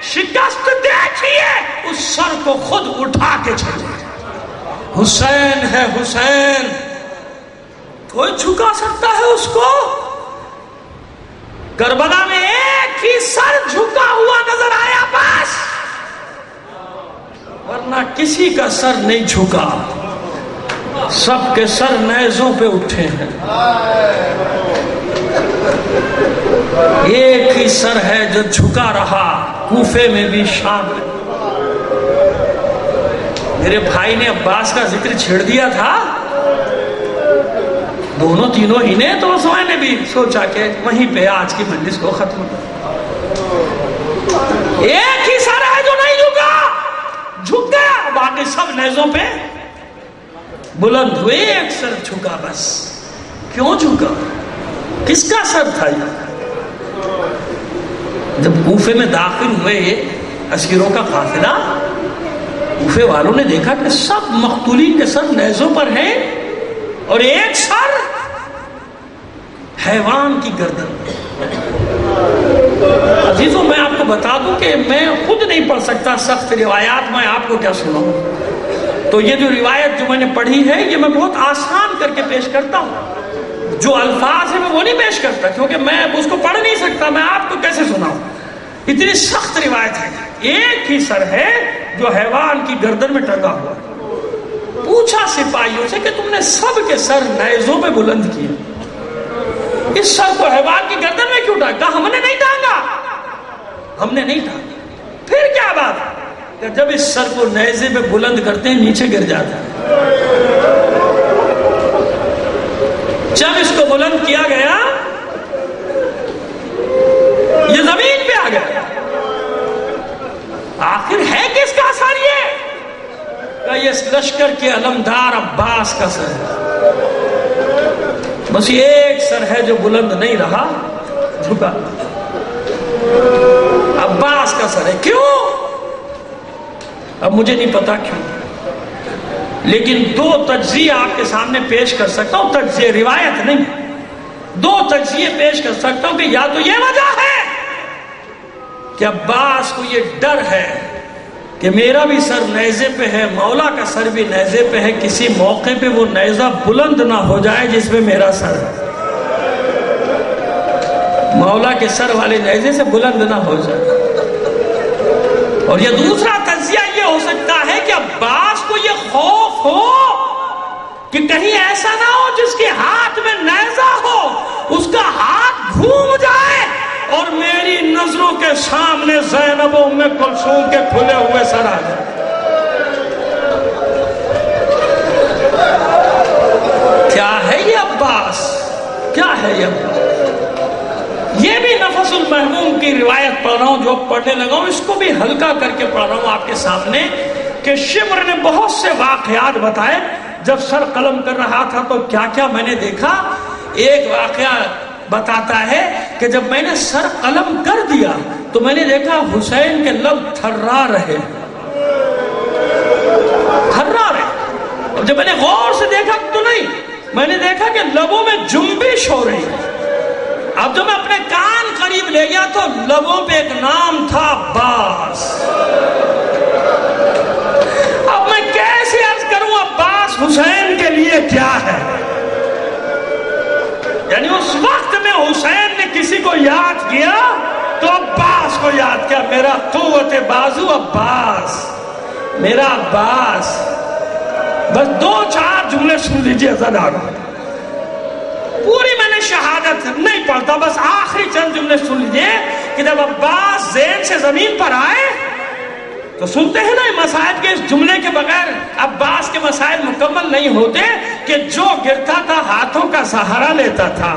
شکست دیکھی ہے، اس سر کو خود اٹھا کے چلے۔ حسین ہے حسین، کوئی جھکا سکتا ہے اس کو؟ کربلا میں ایک ہی سر جھکا ہوا نظر آیا بس، ورنہ کسی کا سر نہیں جھکا، سب کے سر نیزوں پہ اٹھے ہیں۔ ایک ہی سر ہے جو جھکا رہا، کوفے میں بھی شام میں۔ میرے بھائی نے عباس کا ذکر چھیڑ دیا تھا، دونوں تینوں ہی نے، تو اس نے بھی سوچا کہ وہیں پہ آج کی مجلس کو ختم۔ ایک ہی سر ہے جو نہیں جھکا، جھک گیا، باقی سب نیزوں پہ بلند ہوئے، ایک سر جھکا بس۔ کیوں جھکا؟ کس کا سر تھا یہ؟ جب کوفے میں داخل ہوئے یہ اسیروں کا قافلہ، کوفے والوں نے دیکھا کہ سب مقتولین کے سر نیزوں پر ہیں اور ایک سر حیوان کی گردن۔ عزیزوں میں آپ کو بتا دوں کہ میں خود نہیں پڑھ سکتا سخت روایات، میں آپ کو کیا سناؤں؟ تو یہ جو روایت جو میں نے پڑھی ہے یہ میں بہت آسان کر کے پیش کرتا ہوں، جو الفاظ ہیں میں وہ نہیں پیش کرتا کیونکہ میں اس کو پڑھ نہیں سکتا، میں آپ کو کیسے سناؤں؟ اتنی سخت روایت ہے۔ ایک ہی سر ہے جو حیوان کی گردن میں ٹنگا ہوا۔ پوچھا سپاہیوں سے کہ تم نے سب کے سر نیزوں پہ بلند کیے، اس سر کو حیوان کی گردن میں کیوں ٹانگا؟ ہم نے نہیں ٹانگا، ہم نے نہیں ٹانگا۔ پھر کیا بات کہ جب اس سر کو نیزے پہ بلند کرتے ہیں نیچے گر جاتا ہے۔ جب اس کو بلند کیا گیا یہ زمین پہ آ گیا۔ آخر ہے کس کا سر یہ لشکر کے علمدار عباس کا سر ہے۔ بس یہ ایک سر ہے جو بلند نہیں رہا، جھکا، عباس کا سر ہے۔ کیوں؟ اب مجھے نہیں پتا کیوں، لیکن دو تجزیے آپ کے سامنے پیش کر سکتا ہوں، تجزیے روایت نہیں، دو تجزیے پیش کر سکتا ہوں کہ یا تو یہ وجہ ہے کہ عباس کو یہ ڈر ہے کہ میرا بھی سر نیزے پہ ہے، مولا کا سر بھی نیزے پہ ہے، کسی موقع پہ وہ نیزہ بلند نہ ہو جائے جس پہ میرا سر ہے، مولا کے سر والے نیزے سے بلند نہ ہو جائے۔ اور یہ دوسرا تجزیہ یہ ہو سکتا ہے کہ عباس کو یہ خوف ہو کہ کہیں ایسا نہ ہو جس کے ہاتھ میں نیزہ ہو اس کا ہاتھ گھوم جائے اور میری نظروں کے سامنے زینب و ام کلثوم کے کھلے ہوئے سر آ جائے۔ کیا ہے یہ عباس؟ کیا ہے یہ عباس؟ یہ بھی نفس المحموم کی روایت پڑھ رہا ہوں، جو پڑھنے لگا ہوں اس کو بھی ہلکا کر کے پڑھ رہا ہوں آپ کے سامنے، کہ شمر نے بہت سے واقعات بتائے جب سر قلم کر رہا تھا تو کیا کیا میں نے دیکھا۔ ایک واقعہ بتاتا ہے کہ جب میں نے سر قلم کر دیا تو میں نے دیکھا حسین کے لب تھرا رہے، تھرا رہے۔ اور جب میں نے غور سے دیکھا تو نہیں، میں نے دیکھا کہ لبوں میں جنبش ہو رہی ہے۔ اب جب میں اپنے کان قریب لے گیا تو لبوں پہ ایک نام تھا، عباس۔ اب میں کیسے عرض کروں عباس حسین کے لیے کیا ہے؟ یعنی اس وقت میں حسین نے کسی کو یاد کیا تو عباس کو یاد کیا، میرا قوت بازو عباس، میرا عباس۔ بس دو چار جملے سن لیجیے ذرا، پوری میں نے شہادت نہیں پڑھتا، بس آخری چند جملے سن لیجیے کہ جب عباس زین سے زمین پر آئے تو سنتے ہیں نا مسائل کے اس جملے کے بغیر عباس کے مسائل مکمل نہیں ہوتے کہ جو گرتا تھا ہاتھوں کا سہارا لیتا تھا،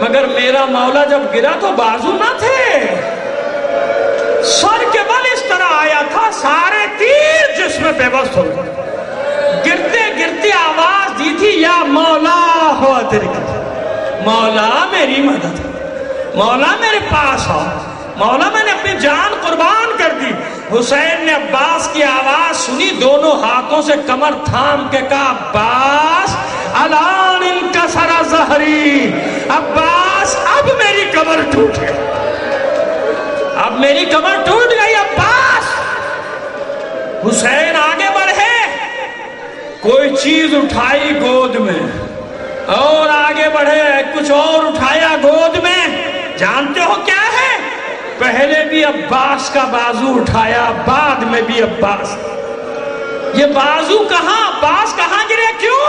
مگر میرا مولا جب گرا تو بازو نہ تھے، سر کے بل اس طرح آیا تھا سارے تیر جسم بے بس ہو گئے. گرتے گرتے آواز دی تھی یا مولا ہو ادرک، مولا میری مدد، مولا میرے پاس آؤ، مولا میں نے اپنی جان قربان کر دی. حسین نے عباس کی آواز سنی، دونوں ہاتھوں سے کمر تھام کے کہا عباس الان انکسر ظہری، عباس اب میری کمر ٹوٹ گئی، اب میری کمر ٹوٹ گئی عباس. حسین آگے بڑھے، کوئی چیز اٹھائی گود میں اور آگے بڑھے، کچھ اور اٹھایا گود میں. جانتے ہو کیا ہے؟ پہلے بھی عباس کا بازو اٹھایا، بعد میں بھی عباس. یہ بازو کہاں، عباس کہاں گرے، کیوں؟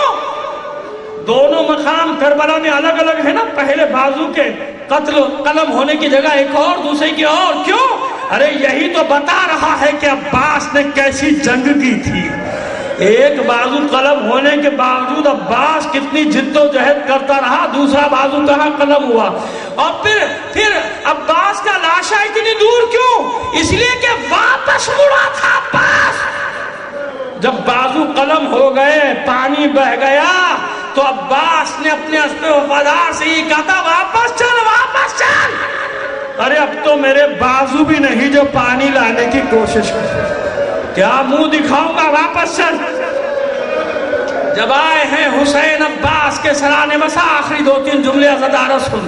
دونوں مقام کربلا میں الگ الگ ہے نا. پہلے بازو کے قتل قلم ہونے کی جگہ ایک اور، دوسرے کی اور. کیوں؟ ارے یہی تو بتا رہا ہے کہ عباس نے کیسی جنگ کی تھی. ایک بازو قلم ہونے کے باوجود عباس کتنی جد و جہد کرتا رہا، دوسرا بازو کہاں قلم ہوا. اور پھر عباس کا لاشا اتنی دور کیوں؟ اس لیے کہ واپس مڑا تھا عباس. جب بازو قلم ہو گئے، پانی بہ گیا، تو عباس نے اپنے اسب وفادار سے یہ کہا تھا واپس چل واپس چل. ارے اب تو میرے بازو بھی نہیں جو پانی لانے کی کوشش کرے، کیا منہ دکھاؤں گا، واپس چل. جب آئے ہیں حسین عباس کے سرانے، بس آخری 2-3 جملے عزادارہ سن.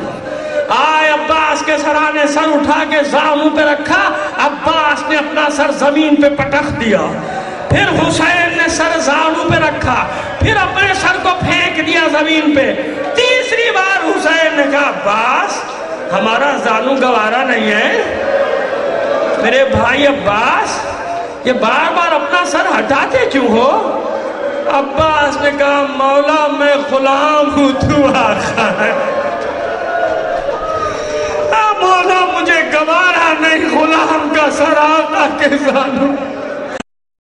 آئے عباس کے سرانے، سر اٹھا کے زانوں پہ رکھا، عباس نے اپنا سر زمین پہ پٹخ دیا. پھر حسین نے سر زانوں پہ رکھا، پھر اپنے سر کو پھینک دیا زمین پہ. تیسری بار حسین نے کہا عباس ہمارا زانوں گوارا نہیں ہے، میرے بھائی عباس یہ بار بار اپنا سر ہٹاتے کیوں ہو؟ عباس نے کہا مولا میں غلام ہوں، تو آقا ہے. مولا مجھے گوارا نہیں غلام کا سر آقا کے زانوں.